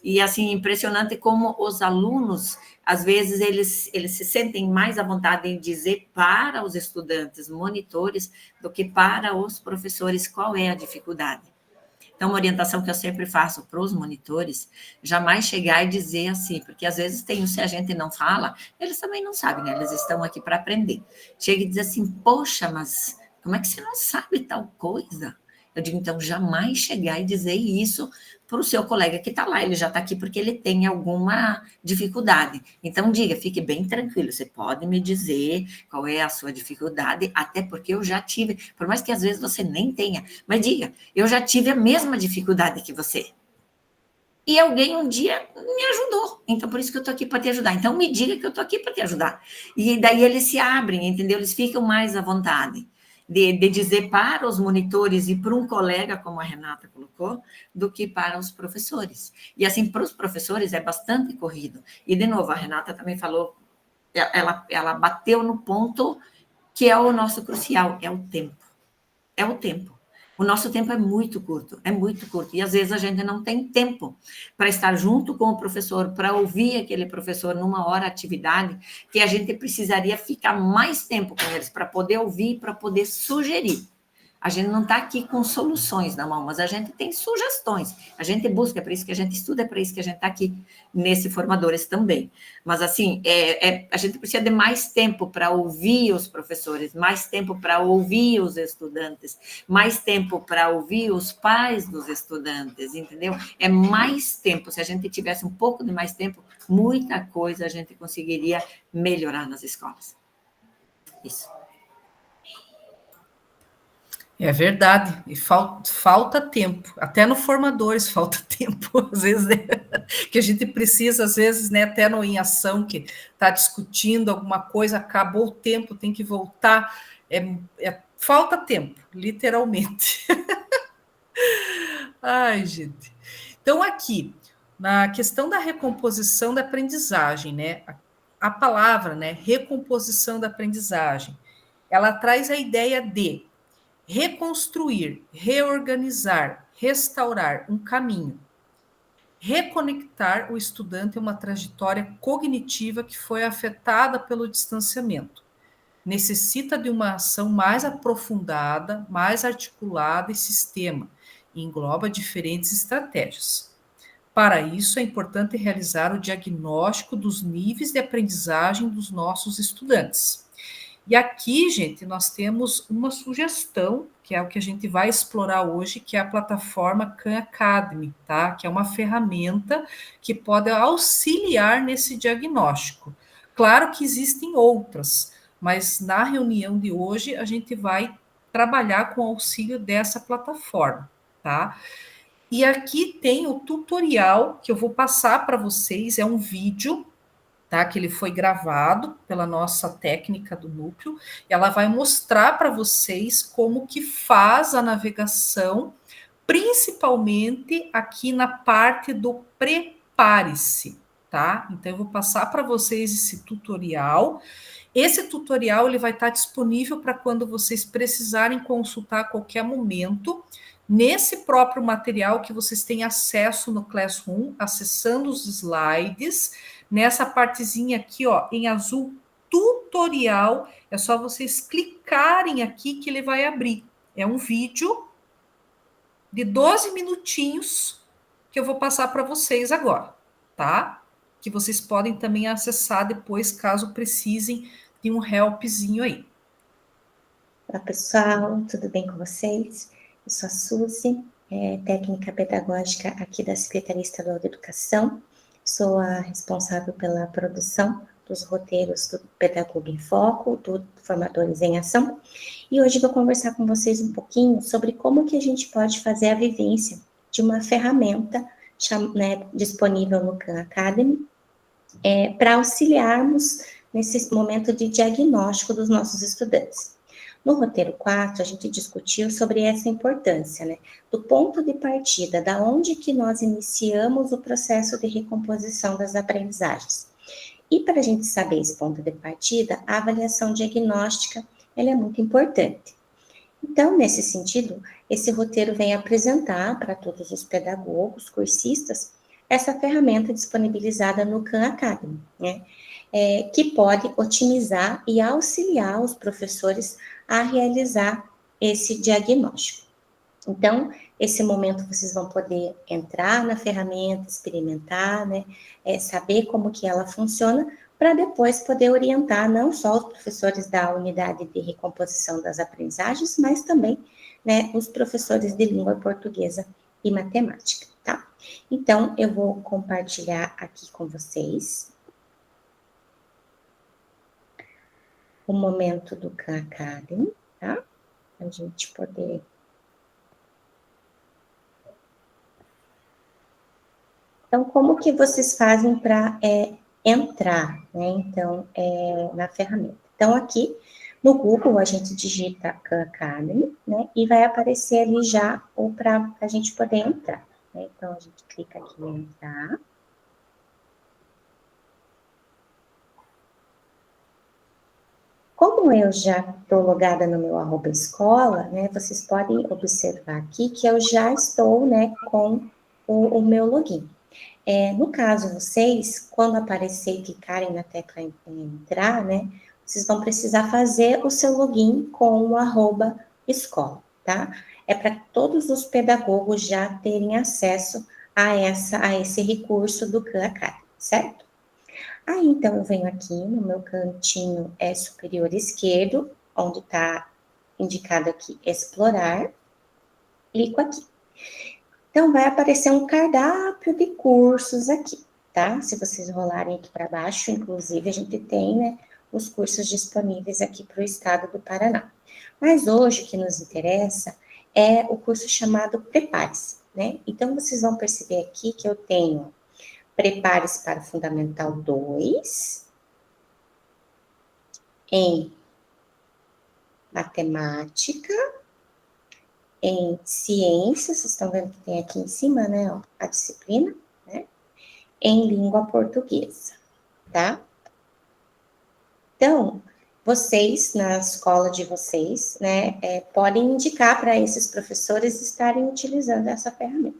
E, assim, impressionante como os alunos, às vezes, eles se sentem mais à vontade em dizer para os estudantes, monitores, do que para os professores qual é a dificuldade. Então, uma orientação que eu sempre faço para os monitores, jamais chegar e dizer assim, porque às vezes se a gente não fala, eles também não sabem, né? Eles estão aqui para aprender. Chega e diz assim, poxa, mas como é que você não sabe tal coisa? Eu digo, então, jamais chegar e dizer isso para o seu colega que está lá, ele já está aqui porque ele tem alguma dificuldade. Então, diga, fique bem tranquilo, você pode me dizer qual é a sua dificuldade, até porque eu já tive, por mais que às vezes você nem tenha, mas diga, eu já tive a mesma dificuldade que você. E alguém um dia me ajudou, então por isso que eu estou aqui para te ajudar. Então, me diga que eu estou aqui para te ajudar. E daí eles se abrem, entendeu? Eles ficam mais à vontade. de dizer para os monitores e para um colega, como a Renata colocou, do que para os professores. E assim, para os professores é bastante corrido. E, de novo, a Renata também falou, ela bateu no ponto que é o nosso crucial, é o tempo. É o tempo. O nosso tempo é muito curto. E às vezes a gente não tem tempo para estar junto com o professor, para ouvir aquele professor numa hora atividade, que a gente precisaria ficar mais tempo com eles, para poder ouvir, para poder sugerir. A gente não está aqui com soluções na mão, mas a gente tem sugestões. A gente busca, é para isso que a gente estuda, é para isso que a gente está aqui nesse Formadores também. Mas, assim, a gente precisa de mais tempo para ouvir os professores, mais tempo para ouvir os estudantes, mais tempo para ouvir os pais dos estudantes, entendeu? É mais tempo. Se a gente tivesse um pouco de mais tempo, muita coisa a gente conseguiria melhorar nas escolas. Isso. É verdade, e falta tempo, até no Formadores falta tempo, às vezes, né? Que a gente precisa, às vezes, né, até no Em Ação, que está discutindo alguma coisa, acabou o tempo, tem que voltar, falta tempo, literalmente. Ai, gente. Então, aqui, na questão da recomposição da aprendizagem, né, a palavra, né, recomposição da aprendizagem, ela traz a ideia de reconstruir, reorganizar, restaurar um caminho, reconectar o estudante a uma trajetória cognitiva que foi afetada pelo distanciamento. Necessita de uma ação mais aprofundada, mais articulada e sistema, e engloba diferentes estratégias. Para isso, é importante realizar o diagnóstico dos níveis de aprendizagem dos nossos estudantes. E aqui, gente, nós temos uma sugestão, que é o que a gente vai explorar hoje, que é a plataforma Khan Academy, tá? Que é uma ferramenta que pode auxiliar nesse diagnóstico. Claro que existem outras, mas na reunião de hoje a gente vai trabalhar com o auxílio dessa plataforma, tá? E aqui tem o tutorial que eu vou passar para vocês, é um vídeo, tá? Que ele foi gravado pela nossa técnica do núcleo. Ela vai mostrar para vocês como que faz a navegação, principalmente aqui na parte do prepare-se, tá? Então eu vou passar para vocês esse tutorial. Esse tutorial ele vai estar disponível para quando vocês precisarem consultar a qualquer momento. Nesse próprio material que vocês têm acesso no Classroom, acessando os slides, nessa partezinha aqui, ó, em azul, tutorial, é só vocês clicarem aqui que ele vai abrir. É um vídeo de 12 minutinhos que eu vou passar para vocês agora, tá? Que vocês podem também acessar depois, caso precisem de um helpzinho aí. Olá, pessoal, tudo bem com vocês? Eu sou a Suzy, técnica pedagógica aqui da Secretaria Estadual de Educação. Sou a responsável pela produção dos roteiros do Pedagogo em Foco, do Formadores em Ação. E hoje vou conversar com vocês um pouquinho sobre como que a gente pode fazer a vivência de uma ferramenta disponível no Khan Academy para auxiliarmos nesse momento de diagnóstico dos nossos estudantes. No roteiro 4, a gente discutiu sobre essa importância, né? Do ponto de partida, da onde que nós iniciamos o processo de recomposição das aprendizagens. E para a gente saber esse ponto de partida, a avaliação diagnóstica, ela é muito importante. Então, nesse sentido, esse roteiro vem apresentar para todos os pedagogos, cursistas, essa ferramenta disponibilizada no Khan Academy, né? Que pode otimizar e auxiliar os professores a realizar esse diagnóstico. Então, esse momento vocês vão poder entrar na ferramenta, experimentar, né, saber como que ela funciona, para depois poder orientar não só os professores da unidade de recomposição das aprendizagens, mas também, né, os professores de língua portuguesa e matemática, tá? Então, eu vou compartilhar aqui com vocês o momento do Khan Academy, tá? Para a gente poder... Então, como que vocês fazem para entrar, né? Então, na ferramenta? Então, aqui, No Google, a gente digita Khan Academy, né? E vai aparecer ali já para a gente poder entrar. Né? Então, a gente clica aqui em entrar. Como eu já estou logada no meu @escola, né, vocês podem observar aqui que eu já estou, né, com o meu login. No caso, vocês, quando aparecer e clicarem na tecla entrar, né, vocês vão precisar fazer o seu login com o @escola, tá? É para todos os pedagogos já terem acesso a esse recurso do Khan Academy, certo? Aí, então, eu venho aqui no meu cantinho superior esquerdo, onde está indicado aqui explorar, clico aqui. Então, vai aparecer um cardápio de cursos aqui, tá? Se vocês rolarem aqui para baixo, inclusive, a gente tem, né, os cursos disponíveis aqui para o estado do Paraná. Mas hoje, o que nos interessa é o curso chamado Prepare-se, né? Então, vocês vão perceber aqui que eu tenho Prepare-se para o Fundamental 2, em matemática, em ciências, vocês estão vendo que tem aqui em cima, né, ó, a disciplina, né, em língua portuguesa, tá? Então, vocês, na escola de vocês, né, podem indicar para esses professores estarem utilizando essa ferramenta.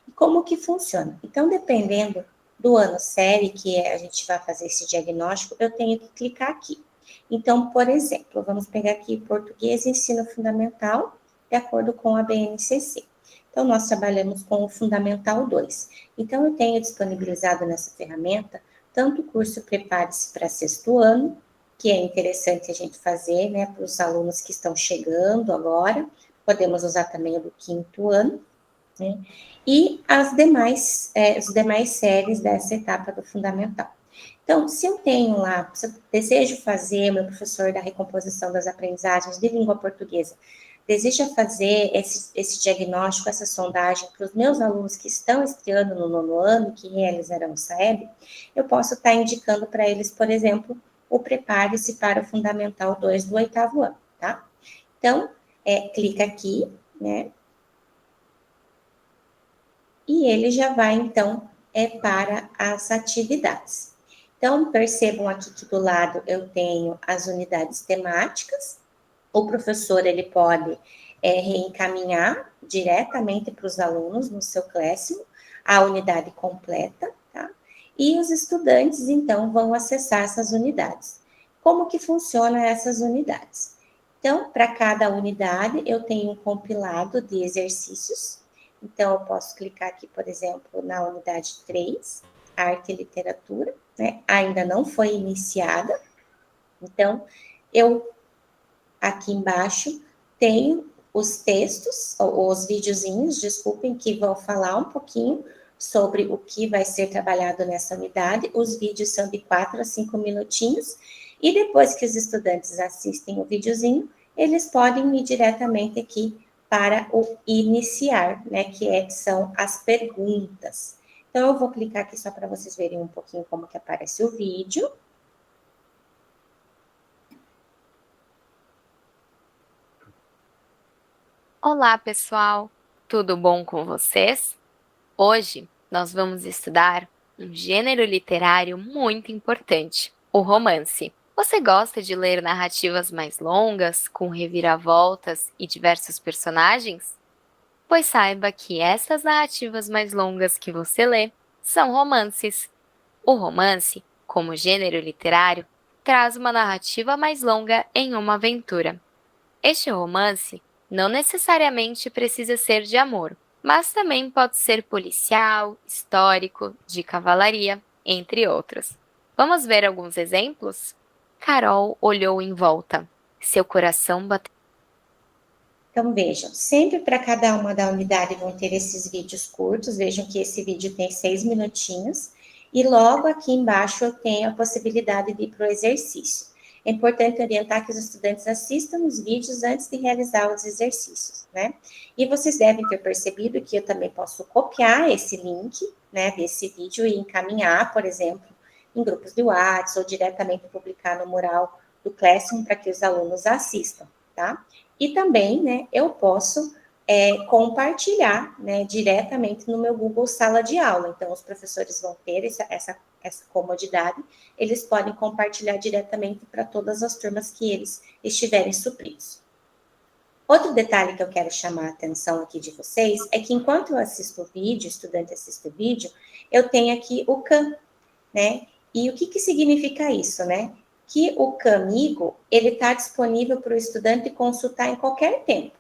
E como que funciona? Então, dependendo do ano série que a gente vai fazer esse diagnóstico, eu tenho que clicar aqui. Então, por exemplo, vamos pegar aqui português e ensino fundamental, de acordo com a BNCC. Então, nós trabalhamos com o Fundamental 2. Então, eu tenho disponibilizado nessa ferramenta tanto o curso Prepare-se para sexto ano, que é interessante a gente fazer, né, para os alunos que estão chegando agora, podemos usar também o do quinto ano, né, e as demais séries dessa etapa do Fundamental. Então, se eu tenho lá, se eu desejo fazer, meu professor da recomposição das aprendizagens de língua portuguesa, deseja fazer esse diagnóstico, essa sondagem para os meus alunos que estão estreando no 9º ano, que realizarão o SAEB, eu posso estar indicando para eles, por exemplo, o Prepare-se para o Fundamental 2 do 8º ano, tá? Então, clica aqui, né? E ele já vai, então, para as atividades. Então, percebam aqui que do lado eu tenho as unidades temáticas. O professor, ele pode reencaminhar diretamente para os alunos no seu Classroom a unidade completa, tá? E os estudantes, então, vão acessar essas unidades. Como que funcionam essas unidades? Então, para cada unidade, eu tenho um compilado de exercícios. Então, eu posso clicar aqui, por exemplo, na unidade 3, Arte e Literatura, né? Ainda não foi iniciada. Então, eu, aqui embaixo, tenho os textos, os videozinhos, desculpem, que vão falar um pouquinho sobre o que vai ser trabalhado nessa unidade. Os vídeos são de 4 a 5 minutinhos. E depois que os estudantes assistem o videozinho, eles podem ir diretamente aqui para o iniciar, né, que são as perguntas. Então, eu vou clicar aqui só para vocês verem um pouquinho como que aparece o vídeo. Olá, pessoal! Tudo bom com vocês? Hoje nós vamos estudar um gênero literário muito importante, o romance. Você gosta de ler narrativas mais longas, com reviravoltas e diversos personagens? Pois saiba que essas narrativas mais longas que você lê são romances. O romance, como gênero literário, traz uma narrativa mais longa em uma aventura. Este romance não necessariamente precisa ser de amor, mas também pode ser policial, histórico, de cavalaria, entre outros. Vamos ver alguns exemplos? Carol olhou em volta. Seu coração bateu. Então, vejam, sempre para cada uma da unidade vão ter esses vídeos curtos. Vejam que esse vídeo tem 6 minutinhos. E logo aqui embaixo eu tenho a possibilidade de ir para o exercício. É importante orientar que os estudantes assistam os vídeos antes de realizar os exercícios, né? E vocês devem ter percebido que eu também posso copiar esse link, né, desse vídeo e encaminhar, por exemplo, em grupos de WhatsApp ou diretamente publicar no mural do Classroom para que os alunos assistam, tá? E também, né, eu posso compartilhar, né, diretamente no meu Google Sala de Aula. Então, os professores vão ter essa comodidade, eles podem compartilhar diretamente para todas as turmas que eles estiverem supridos. Outro detalhe que eu quero chamar a atenção aqui de vocês é que enquanto eu assisto o vídeo, o estudante assiste o vídeo, eu tenho aqui o Khan, né? E o que significa isso, né? Que o Kamigo, ele está disponível para o estudante consultar em qualquer tempo.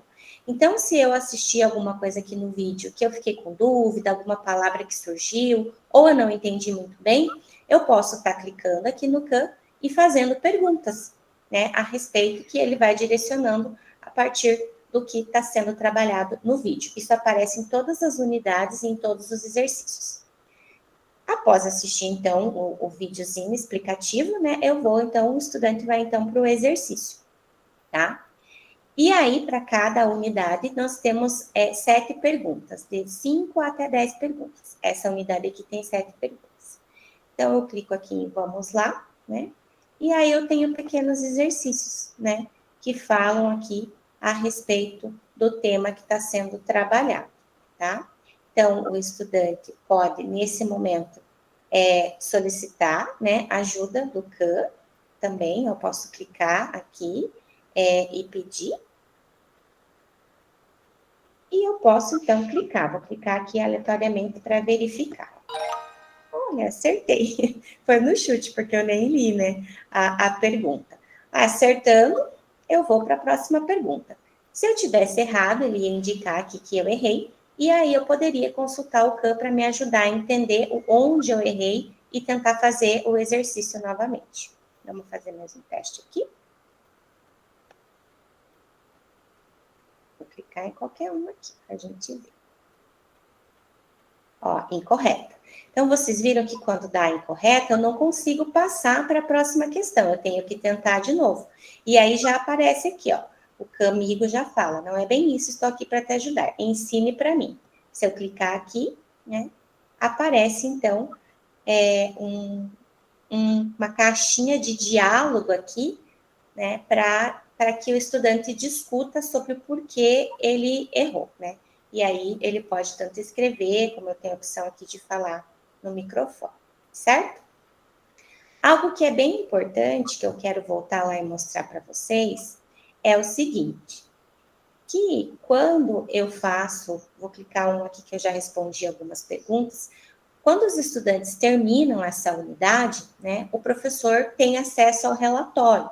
Então, se eu assistir alguma coisa aqui no vídeo que eu fiquei com dúvida, alguma palavra que surgiu, ou eu não entendi muito bem, eu posso estar clicando aqui no Khan e fazendo perguntas, né, a respeito, que ele vai direcionando a partir do que está sendo trabalhado no vídeo. Isso aparece em todas as unidades e em todos os exercícios. Após assistir, então, o videozinho explicativo, né, o estudante vai, então, para o exercício, tá? E aí, para cada unidade, nós temos 7 perguntas, de 5 até 10 perguntas. Essa unidade aqui tem 7 perguntas. Então, eu clico aqui em Vamos Lá, né? E aí, eu tenho pequenos exercícios, né? Que falam aqui a respeito do tema que está sendo trabalhado, tá? Então, o estudante pode, nesse momento, solicitar, né, ajuda do Khan, também, eu posso clicar aqui e pedir. E eu posso, então, vou clicar aqui aleatoriamente para verificar. Olha, acertei. Foi no chute, porque eu nem li, né, a pergunta. Acertando, eu vou para a próxima pergunta. Se eu tivesse errado, ele ia indicar aqui que eu errei, e aí eu poderia consultar o Khan para me ajudar a entender onde eu errei e tentar fazer o exercício novamente. Vamos fazer mais um teste aqui. Vou clicar em qualquer um aqui, para a gente ver. Ó, incorreta. Então, vocês viram que quando dá incorreta, eu não consigo passar para a próxima questão. Eu tenho que tentar de novo. E aí já aparece aqui, ó. O Camigo já fala, não é bem isso, estou aqui para te ajudar. Ensine para mim. Se eu clicar aqui, né, aparece, então, uma caixinha de diálogo aqui, né, para que o estudante discuta sobre o porquê ele errou, né? E aí ele pode tanto escrever, como eu tenho a opção aqui de falar no microfone, certo? Algo que é bem importante, que eu quero voltar lá e mostrar para vocês, é o seguinte, que quando eu vou clicar um aqui que eu já respondi algumas perguntas, quando os estudantes terminam essa unidade, né, o professor tem acesso ao relatório.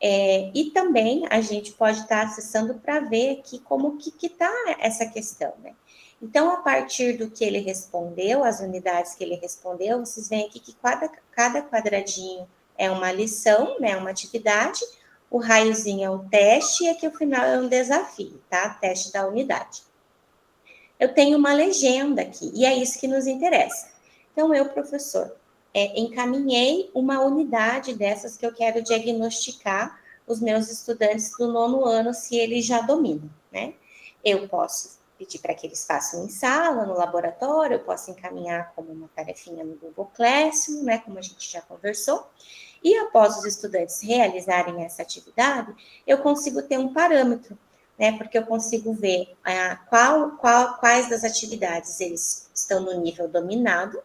E também a gente pode estar acessando para ver aqui como que está essa questão, né? Então, a partir do que ele respondeu, as unidades que ele respondeu, vocês veem aqui que cada quadradinho é uma lição, né? Uma atividade, o raiozinho é um teste e aqui o final é um desafio, tá? Teste da unidade. Eu tenho uma legenda aqui, e é isso que nos interessa. Então, eu, professor, encaminhei uma unidade dessas que eu quero diagnosticar os meus estudantes do 9º ano, se eles já dominam, né? Eu posso pedir para que eles façam em sala, no laboratório, eu posso encaminhar como uma tarefinha no Google Classroom, né, como a gente já conversou, e após os estudantes realizarem essa atividade, eu consigo ter um parâmetro, né, porque eu consigo ver quais das atividades eles estão no nível dominado,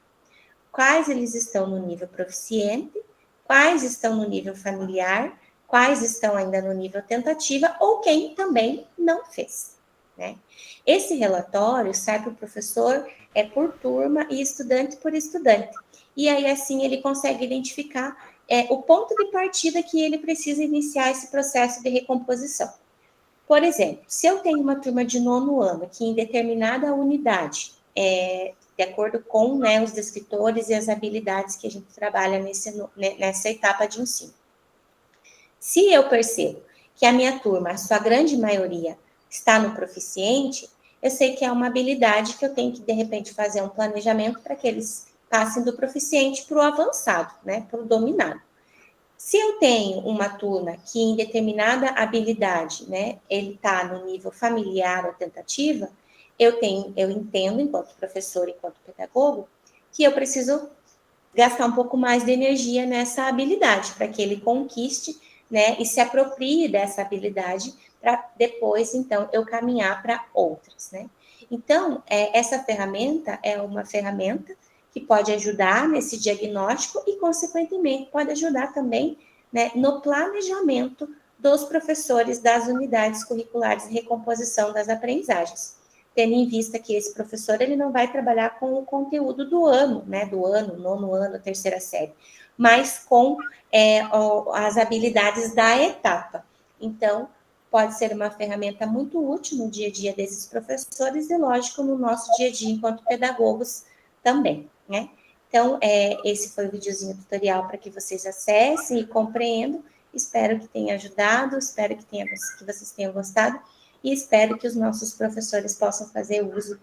quais eles estão no nível proficiente, quais estão no nível familiar, quais estão ainda no nível tentativa, ou quem também não fez, né? Esse relatório sai para o professor por turma e estudante por estudante. E aí, assim, ele consegue identificar o ponto de partida que ele precisa iniciar esse processo de recomposição. Por exemplo, se eu tenho uma turma de 9º ano que em determinada unidade, de acordo com, né, os descritores e as habilidades que a gente trabalha nessa etapa de ensino. Se eu percebo que a minha turma, a sua grande maioria, está no proficiente, eu sei que é uma habilidade que eu tenho que, de repente, fazer um planejamento para que eles passem do proficiente para o avançado, né, para o dominado. Se eu tenho uma turma que em determinada habilidade, né, ele está no nível familiar ou tentativa, eu entendo, enquanto professor, enquanto pedagogo, que eu preciso gastar um pouco mais de energia nessa habilidade, para que ele conquiste né, e se aproprie dessa habilidade para depois, então, eu caminhar para outras, né. Então, essa ferramenta é uma ferramenta que pode ajudar nesse diagnóstico e, consequentemente, pode ajudar também, né, no planejamento dos professores das unidades curriculares de recomposição das aprendizagens, tendo em vista que esse professor ele não vai trabalhar com o conteúdo do ano, né, nono ano, terceira série, mas com as habilidades da etapa. Então, pode ser uma ferramenta muito útil no dia a dia desses professores e, lógico, no nosso dia a dia enquanto pedagogos também, né? Então, esse foi o videozinho tutorial para que vocês acessem e compreendam. Espero que tenha ajudado, espero que vocês tenham gostado e espero que os nossos professores possam fazer uso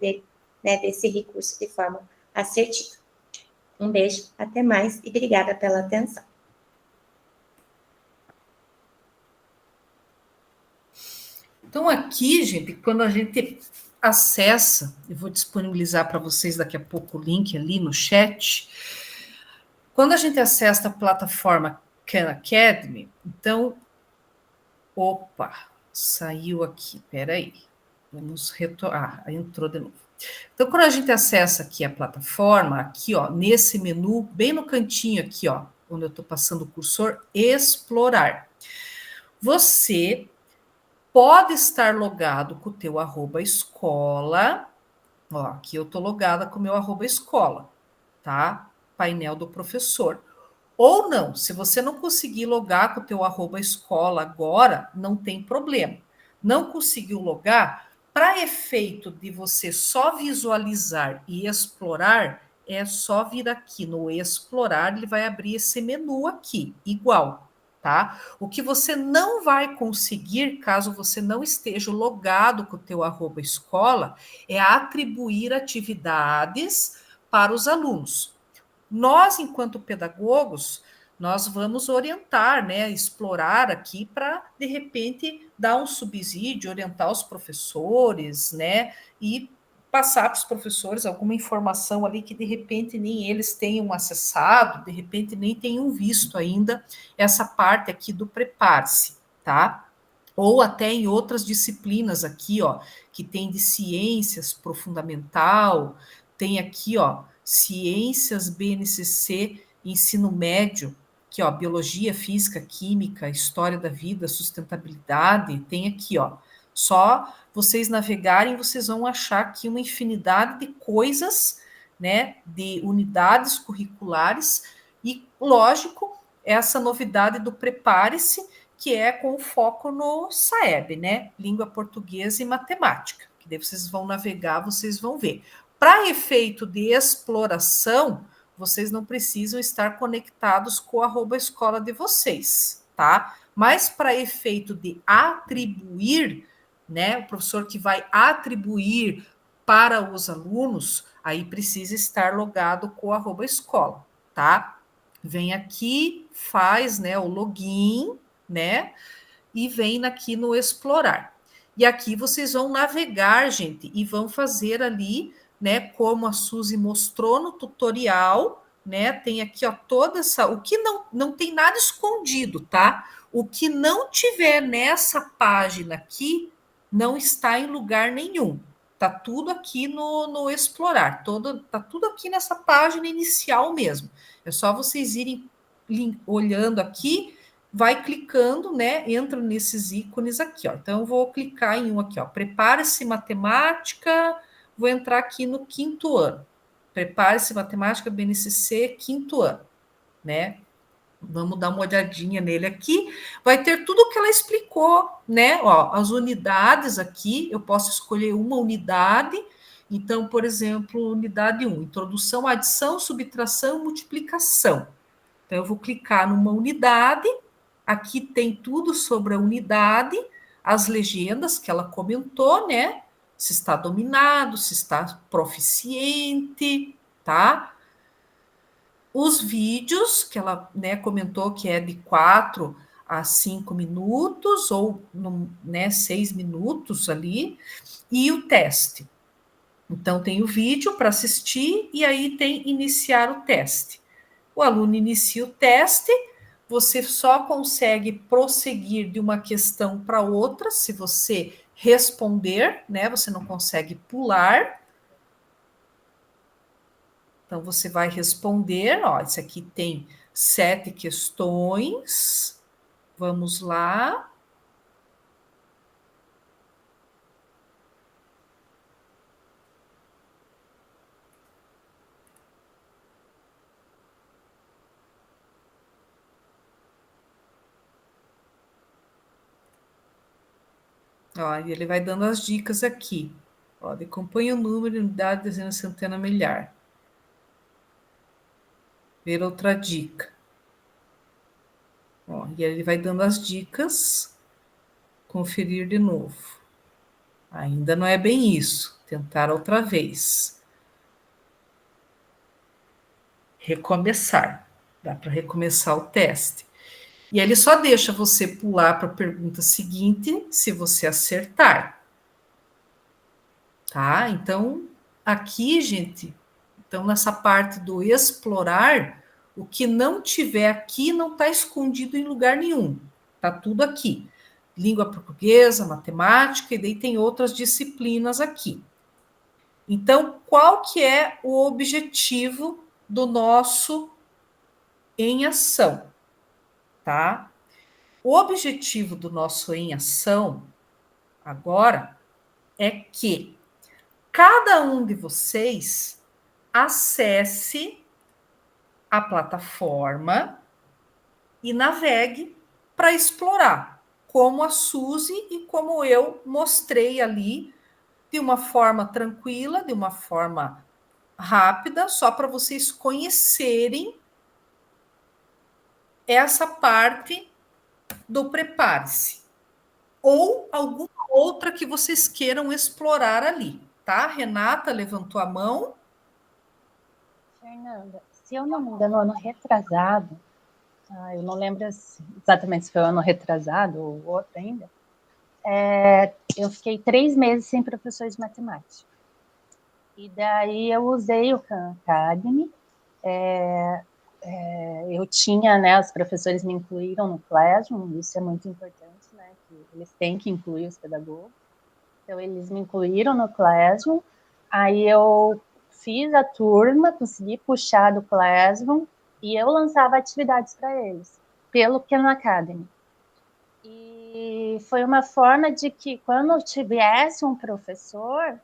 desse recurso de forma assertiva. Um beijo, até mais e obrigada pela atenção. Então, aqui, gente, quando a gente acessa, eu vou disponibilizar para vocês daqui a pouco o link ali no chat. Quando a gente acessa a plataforma Khan Academy, então, opa, saiu aqui, peraí, vamos retornar, entrou de novo. Então, quando a gente acessa aqui a plataforma, aqui, ó, nesse menu, bem no cantinho aqui, ó, onde eu estou passando o cursor, explorar. Você pode estar logado com o teu @escola, ó, aqui eu estou logada com o meu @escola, tá? Painel do professor. Ou não, se você não conseguir logar com o teu @escola agora, não tem problema. Não conseguiu logar, para efeito de você só visualizar e explorar, é só vir aqui no explorar, ele vai abrir esse menu aqui, igual, tá? O que você não vai conseguir, caso você não esteja logado com o teu @escola, é atribuir atividades para os alunos. Nós, enquanto pedagogos, nós vamos orientar, né, explorar aqui para, de repente, dar um subsídio, orientar os professores, né, e passar para os professores alguma informação ali que, de repente, nem eles tenham acessado, de repente, nem tenham visto ainda essa parte aqui do prepare-se, tá? Ou até em outras disciplinas aqui, ó, que tem de ciências pro fundamental, tem aqui, ó, ciências BNCC, ensino médio, que ó, biologia, física, química, história da vida, sustentabilidade, tem aqui, ó, só vocês navegarem, vocês vão achar aqui uma infinidade de coisas, né, de unidades curriculares e, lógico, essa novidade do prepare-se, que é com foco no SAEB, né, língua portuguesa e matemática, que daí vocês vão navegar, vocês vão ver. Para efeito de exploração, vocês não precisam estar conectados com o @escola de vocês, tá? Mas para efeito de atribuir, né, o professor que vai atribuir para os alunos, aí precisa estar logado com o @escola, tá? Vem aqui, faz, né, o login, né, e vem aqui no explorar. E aqui vocês vão navegar, gente, e vão fazer ali, né, como a Suzy mostrou no tutorial, né, tem aqui, ó, toda essa, o que não tem nada escondido, tá? O que não tiver nessa página aqui, não está em lugar nenhum. Tá tudo aqui no explorar, tá tudo aqui nessa página inicial mesmo. É só vocês irem olhando aqui, vai clicando, né? Entra nesses ícones aqui, ó. Então, eu vou clicar em um aqui, ó. Prepare-se matemática. Vou entrar aqui no 5º ano. Prepare-se matemática BNCC, 5º ano, né? Vamos dar uma olhadinha nele aqui. Vai ter tudo o que ela explicou, né? Ó, as unidades aqui, eu posso escolher uma unidade. Então, por exemplo, unidade 1, introdução, adição, subtração, multiplicação. Então, eu vou clicar numa unidade. Aqui tem tudo sobre a unidade, as legendas que ela comentou, né? Se está dominado, se está proficiente, tá? Os vídeos, que ela, né, comentou que é de 4 a 5 minutos, ou, né, 6 minutos ali, e o teste. Então, tem o vídeo para assistir, e aí tem iniciar o teste. O aluno inicia o teste, você só consegue prosseguir de uma questão para outra se você responder, né? Você não consegue pular. Então, você vai responder, ó, isso aqui tem 7 questões. Vamos lá. Ó, e ele vai dando as dicas aqui. Ó, acompanha o número, unidade, dezena, centena, milhar. Ver outra dica. Ó, e aí ele vai dando as dicas. Conferir de novo. Ainda não é bem isso. Tentar outra vez. Recomeçar. Dá para recomeçar o teste. E aí ele só deixa você pular para a pergunta seguinte se você acertar. Tá? Então, aqui, gente, então nessa parte do explorar, o que não tiver aqui não está escondido em lugar nenhum. Está tudo aqui. Língua portuguesa, matemática, e daí tem outras disciplinas aqui. Então, qual que é o objetivo do nosso em ação? Tá? O objetivo do nosso em ação agora é que cada um de vocês acesse a plataforma e navegue para explorar, como a Suzy e como eu mostrei ali, de uma forma tranquila, de uma forma rápida, só para vocês conhecerem essa parte do prepare-se. Ou alguma outra que vocês queiram explorar ali, tá? Renata levantou a mão. Fernanda, se eu não me engano, ano retrasado, eu não lembro exatamente se foi o ano retrasado ou outro ainda, eu fiquei 3 meses sem professor de matemática. E daí eu usei o Khan Academy, eu tinha, né, os professores me incluíram no Classroom, isso é muito importante, né, que eles têm que incluir os pedagogos. Então, eles me incluíram no Classroom, aí eu fiz a turma, consegui puxar do Classroom, e eu lançava atividades para eles, pelo Khan Academy. E foi uma forma de que, quando tivesse um professor,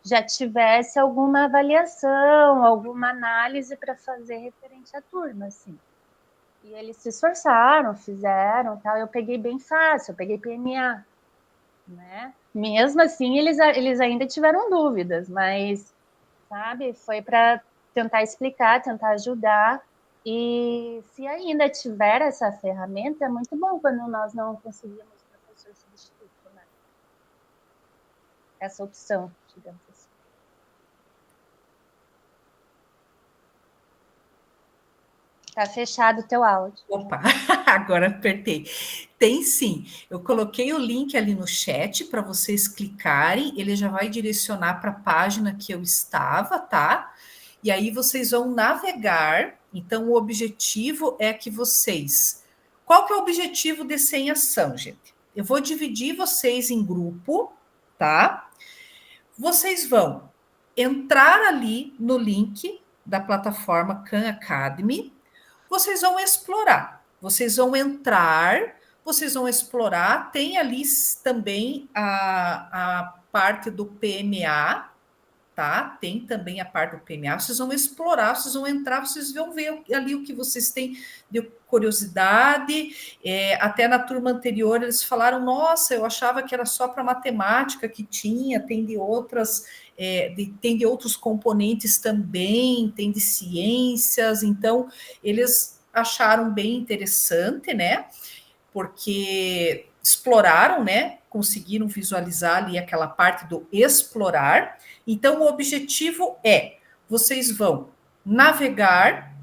já tivesse alguma avaliação, alguma análise para fazer referente à turma, assim. E eles se esforçaram, fizeram, tal. Eu peguei bem fácil, eu peguei PMA, né? Mesmo assim, eles ainda tiveram dúvidas, mas, sabe, foi para tentar explicar, tentar ajudar. E se ainda tiver essa ferramenta, é muito bom quando nós não conseguimos professor substituto, né? Essa opção, digamos assim. Tá fechado o teu áudio. Opa, agora apertei. Tem sim. Eu coloquei o link ali no chat para vocês clicarem. Ele já vai direcionar para a página que eu estava, tá? E aí vocês vão navegar. Então, o objetivo é que vocês... Qual que é o objetivo desse em ação, gente? Eu vou dividir vocês em grupo, tá? Vocês vão entrar ali no link da plataforma Khan Academy. Vocês vão explorar, vocês vão entrar, vocês vão explorar. Tem ali também a parte do PMA, tá? Tem também a parte do PMA. Vocês vão explorar, vocês vão entrar, vocês vão ver ali o que vocês têm de curiosidade. Até na turma anterior eles falaram: nossa, eu achava que era só para matemática que tinha, tem de outras. Tem de outros componentes também, tem de ciências, então eles acharam bem interessante, né? Porque exploraram, né? Conseguiram visualizar ali aquela parte do explorar. Então, o objetivo é: vocês vão navegar,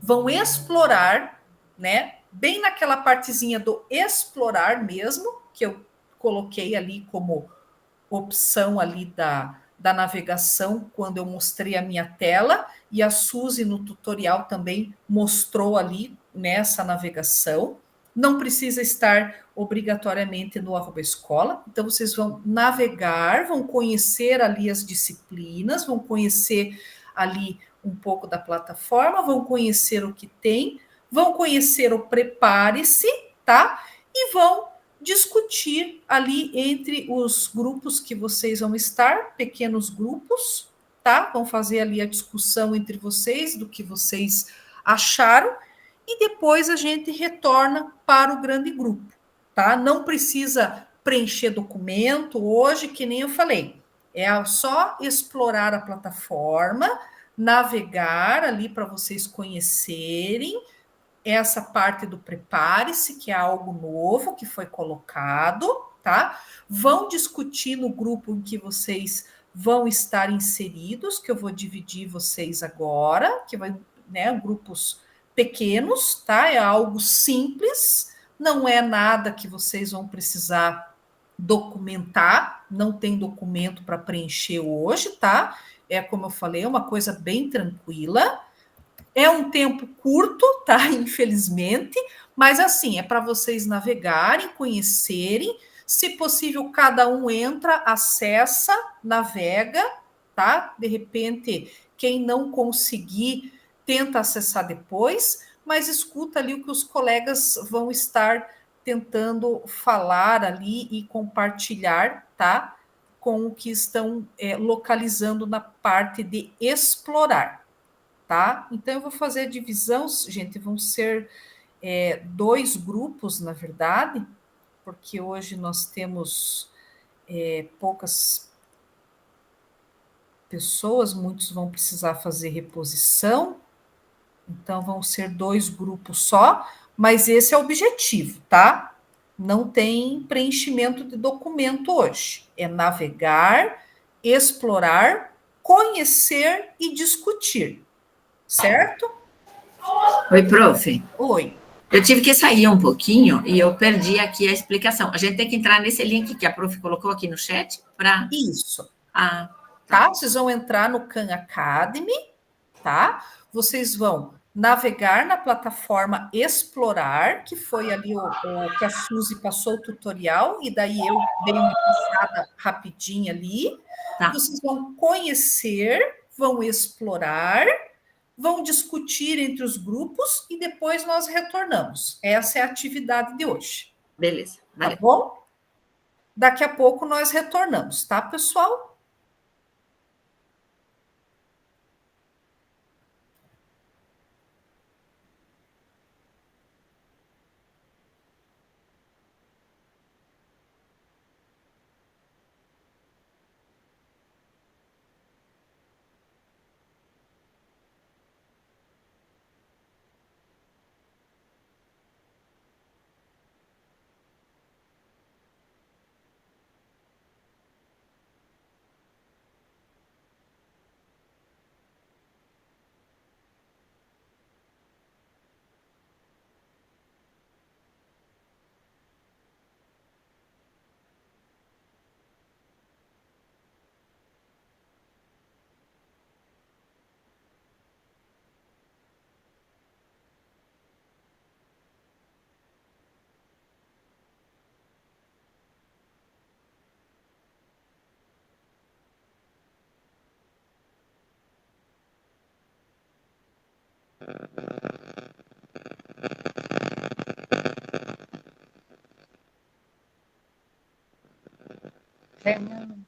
vão explorar, né? Bem naquela partezinha do explorar mesmo, que eu coloquei ali como opção ali da navegação, quando eu mostrei a minha tela, e a Suzy no tutorial também mostrou ali nessa navegação. Não precisa estar obrigatoriamente no @escola. Então, vocês vão navegar, vão conhecer ali as disciplinas, vão conhecer ali um pouco da plataforma, vão conhecer o que tem, vão conhecer o Prepare-se, tá? E vão discutir ali entre os grupos que vocês vão estar, pequenos grupos, tá? Vão fazer ali a discussão entre vocês do que vocês acharam e depois a gente retorna para o grande grupo, tá? Não precisa preencher documento hoje, que nem eu falei. É só explorar a plataforma, navegar ali para vocês conhecerem essa parte do Prepare-se, que é algo novo que foi colocado, tá? Vão discutir no grupo em que vocês vão estar inseridos, que eu vou dividir vocês agora, que vai, né, grupos pequenos, tá? É algo simples, não é nada que vocês vão precisar documentar, não tem documento para preencher hoje, tá? É como eu falei, é uma coisa bem tranquila. É um tempo curto, tá? Infelizmente, mas assim, é para vocês navegarem, conhecerem. Se possível, cada um entra, acessa, navega, tá? De repente, quem não conseguir, tenta acessar depois, mas escuta ali o que os colegas vão estar tentando falar ali e compartilhar, tá? Com o que estão localizando na parte de explorar. Tá? Então, eu vou fazer a divisão, gente, vão ser 2 grupos, na verdade, porque hoje nós temos poucas pessoas, muitos vão precisar fazer reposição, então vão ser 2 grupos só, mas esse é o objetivo, tá? Não tem preenchimento de documento hoje, é navegar, explorar, conhecer e discutir. Certo? Oi, prof. Oi. Eu tive que sair um pouquinho e eu perdi aqui a explicação. A gente tem que entrar nesse link que a prof colocou aqui no chat para. Isso. Ah, tá? Vocês vão entrar no Khan Academy, tá? Vocês vão navegar na plataforma Explorar, que foi ali o que a Suzy passou o tutorial, e daí eu dei uma passada rapidinha ali. tá. Vocês vão conhecer, vão explorar, vão discutir entre os grupos e depois nós retornamos. Essa é a atividade de hoje. Beleza. Tá bom? Daqui a pouco nós retornamos, tá, pessoal? Fernando.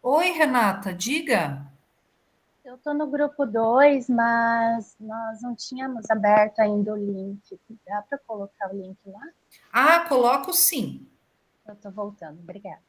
Oi, Renata, diga. Eu estou no grupo 2, mas nós não tínhamos aberto ainda o link. Dá para colocar o link lá? Ah, coloco sim. Eu estou voltando, obrigada.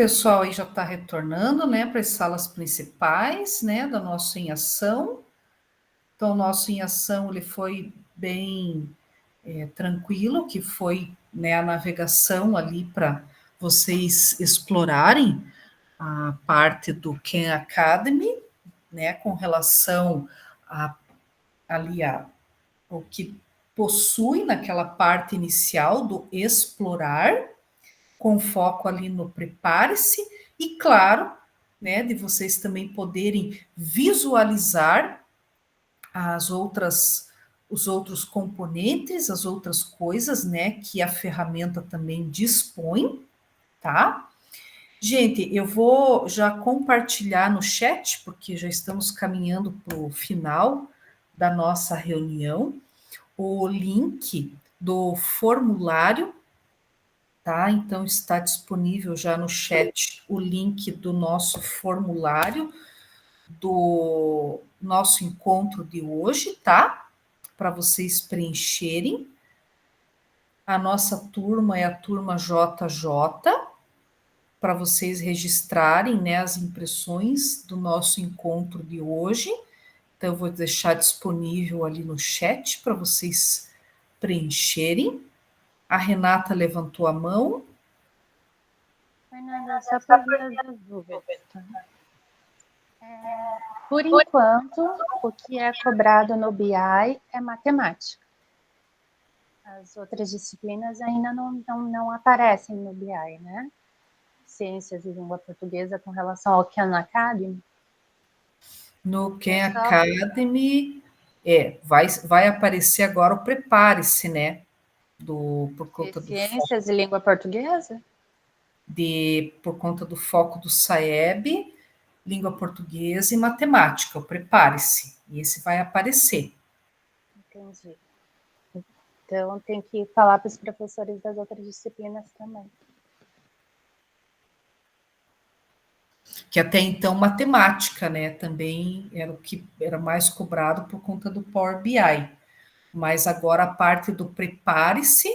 pessoal aí já está retornando, né, para as salas principais, né, da nossa Em Ação. Então, o nosso Em Ação, ele foi bem tranquilo, que foi, né, a navegação ali para vocês explorarem a parte do Khan Academy, né, com relação ali o que possui naquela parte inicial do explorar, com foco ali no prepare-se, e claro, né, de vocês também poderem visualizar os outros componentes, as outras coisas, né, que a ferramenta também dispõe, tá? Gente, eu vou já compartilhar no chat, porque já estamos caminhando para o final da nossa reunião, o link do formulário, tá? Então está disponível já no chat o link do nosso formulário do nosso encontro de hoje, tá? Para vocês preencherem. A nossa turma é a turma JJ, para vocês registrarem, né, as impressões do nosso encontro de hoje. Então, eu vou deixar disponível ali no chat para vocês preencherem. A Renata levantou a mão. Fernanda, só para ver as dúvidas. Tá? Por enquanto, o que é cobrado no BI é matemática. As outras disciplinas ainda não aparecem no BI, né? Ciências e língua portuguesa com relação ao Khan Academy. No Khan Academy, vai aparecer agora o prepare-se, né? Por conta do Ciências e língua portuguesa? Por conta do foco do SAEB, língua portuguesa e matemática, o prepare-se. E esse vai aparecer. Entendi. Então, tem que falar para os professores das outras disciplinas também. Que até então matemática, né, também era o que era mais cobrado por conta do Power BI. Mas agora a parte do prepare-se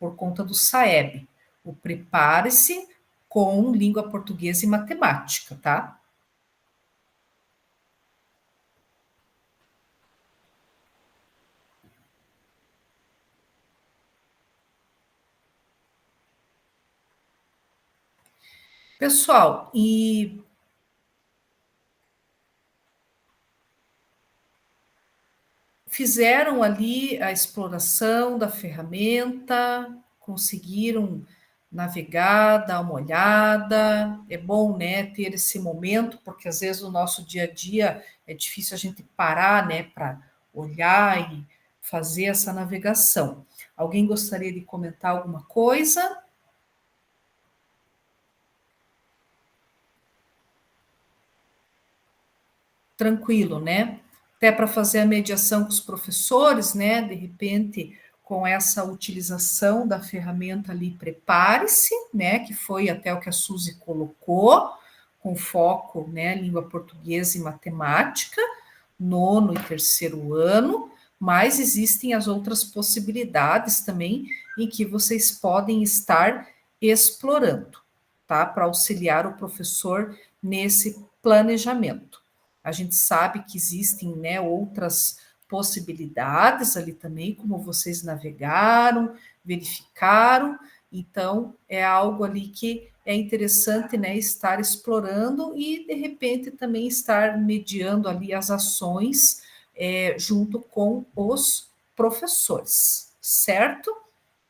por conta do SAEB. O prepare-se com língua portuguesa e matemática, tá? Pessoal, e fizeram ali a exploração da ferramenta, conseguiram navegar, dar uma olhada. É bom, né, ter esse momento, porque às vezes no nosso dia a dia é difícil a gente parar, né, para olhar e fazer essa navegação. Alguém gostaria de comentar alguma coisa? Tranquilo, né? Até para fazer a mediação com os professores, né? De repente, com essa utilização da ferramenta ali, prepare-se, né? Que foi até o que a Suzy colocou, com foco, né? Língua portuguesa e matemática, 9º e 3º ano, mas existem as outras possibilidades também em que vocês podem estar explorando, tá? Para auxiliar o professor nesse planejamento. A gente sabe que existem, né, outras possibilidades ali também, como vocês navegaram, verificaram, então é algo ali que é interessante, né, estar explorando e, de repente, também estar mediando ali as ações junto com os professores, certo?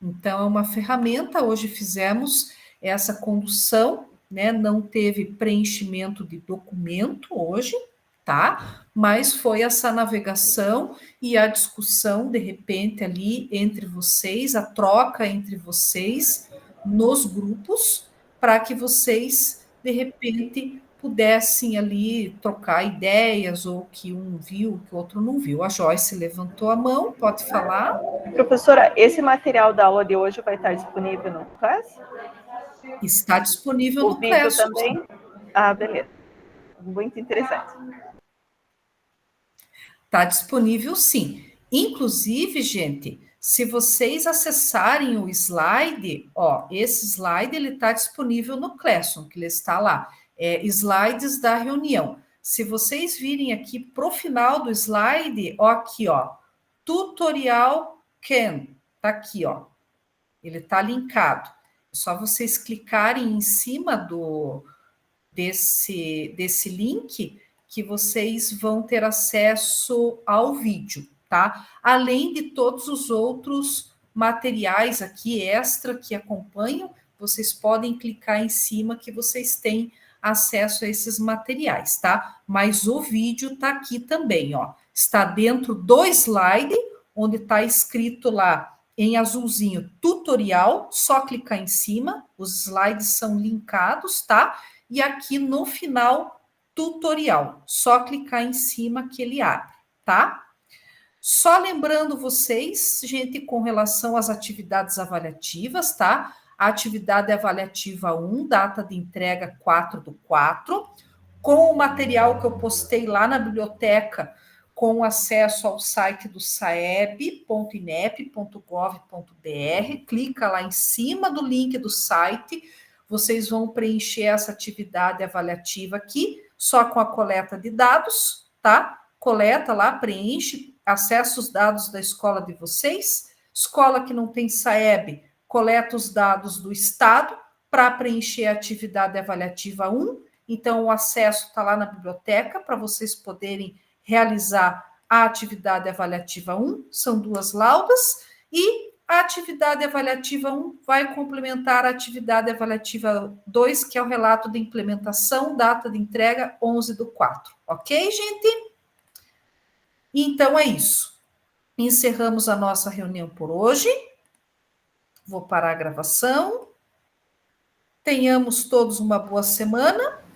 Então, é uma ferramenta, hoje fizemos essa condução, né, não teve preenchimento de documento hoje, tá? Mas foi essa navegação e a discussão, de repente, ali entre vocês, a troca entre vocês nos grupos, para que vocês, de repente, pudessem ali trocar ideias, ou que um viu, que o outro não viu. A Joyce levantou a mão, pode falar. Professora, esse material da aula de hoje vai estar disponível no Class? Está disponível o no vídeo Class. também? Ah, beleza. Muito interessante. Está disponível, sim. Inclusive, gente, Se vocês acessarem o slide, ó, esse slide ele está disponível no Classroom, que ele está lá, slides da reunião. Se vocês virem aqui pro final do slide, ó, aqui, ó, tutorial Can, tá aqui, ó, ele tá linkado. É só vocês clicarem em cima desse link que vocês vão ter acesso ao vídeo, tá? Além de todos os outros materiais aqui extra que acompanham, vocês podem clicar em cima que vocês têm acesso a esses materiais, tá? Mas o vídeo tá aqui também, ó. Está dentro do slide, onde está escrito lá em azulzinho tutorial, só clicar em cima, os slides são linkados, tá? E aqui no final, tutorial, só clicar em cima que ele abre, tá? Só lembrando vocês, gente, com relação às atividades avaliativas, tá? A atividade avaliativa 1, data de entrega 4/4, com o material que eu postei lá na biblioteca, com acesso ao site do saeb.inep.gov.br, clica lá em cima do link do site, vocês vão preencher essa atividade avaliativa aqui, só com a coleta de dados, tá? Coleta lá, preenche, acessa os dados da escola de vocês. Escola que não tem SAEB, coleta os dados do Estado para preencher a atividade avaliativa 1. Então, o acesso está lá na biblioteca para vocês poderem realizar a atividade avaliativa 1. São 2 laudas e a atividade avaliativa 1 vai complementar a atividade avaliativa 2, que é o relato de implementação, data de entrega 11/4. Ok, gente? Então, é isso. Encerramos a nossa reunião por hoje. Vou parar a gravação. Tenhamos todos uma boa semana.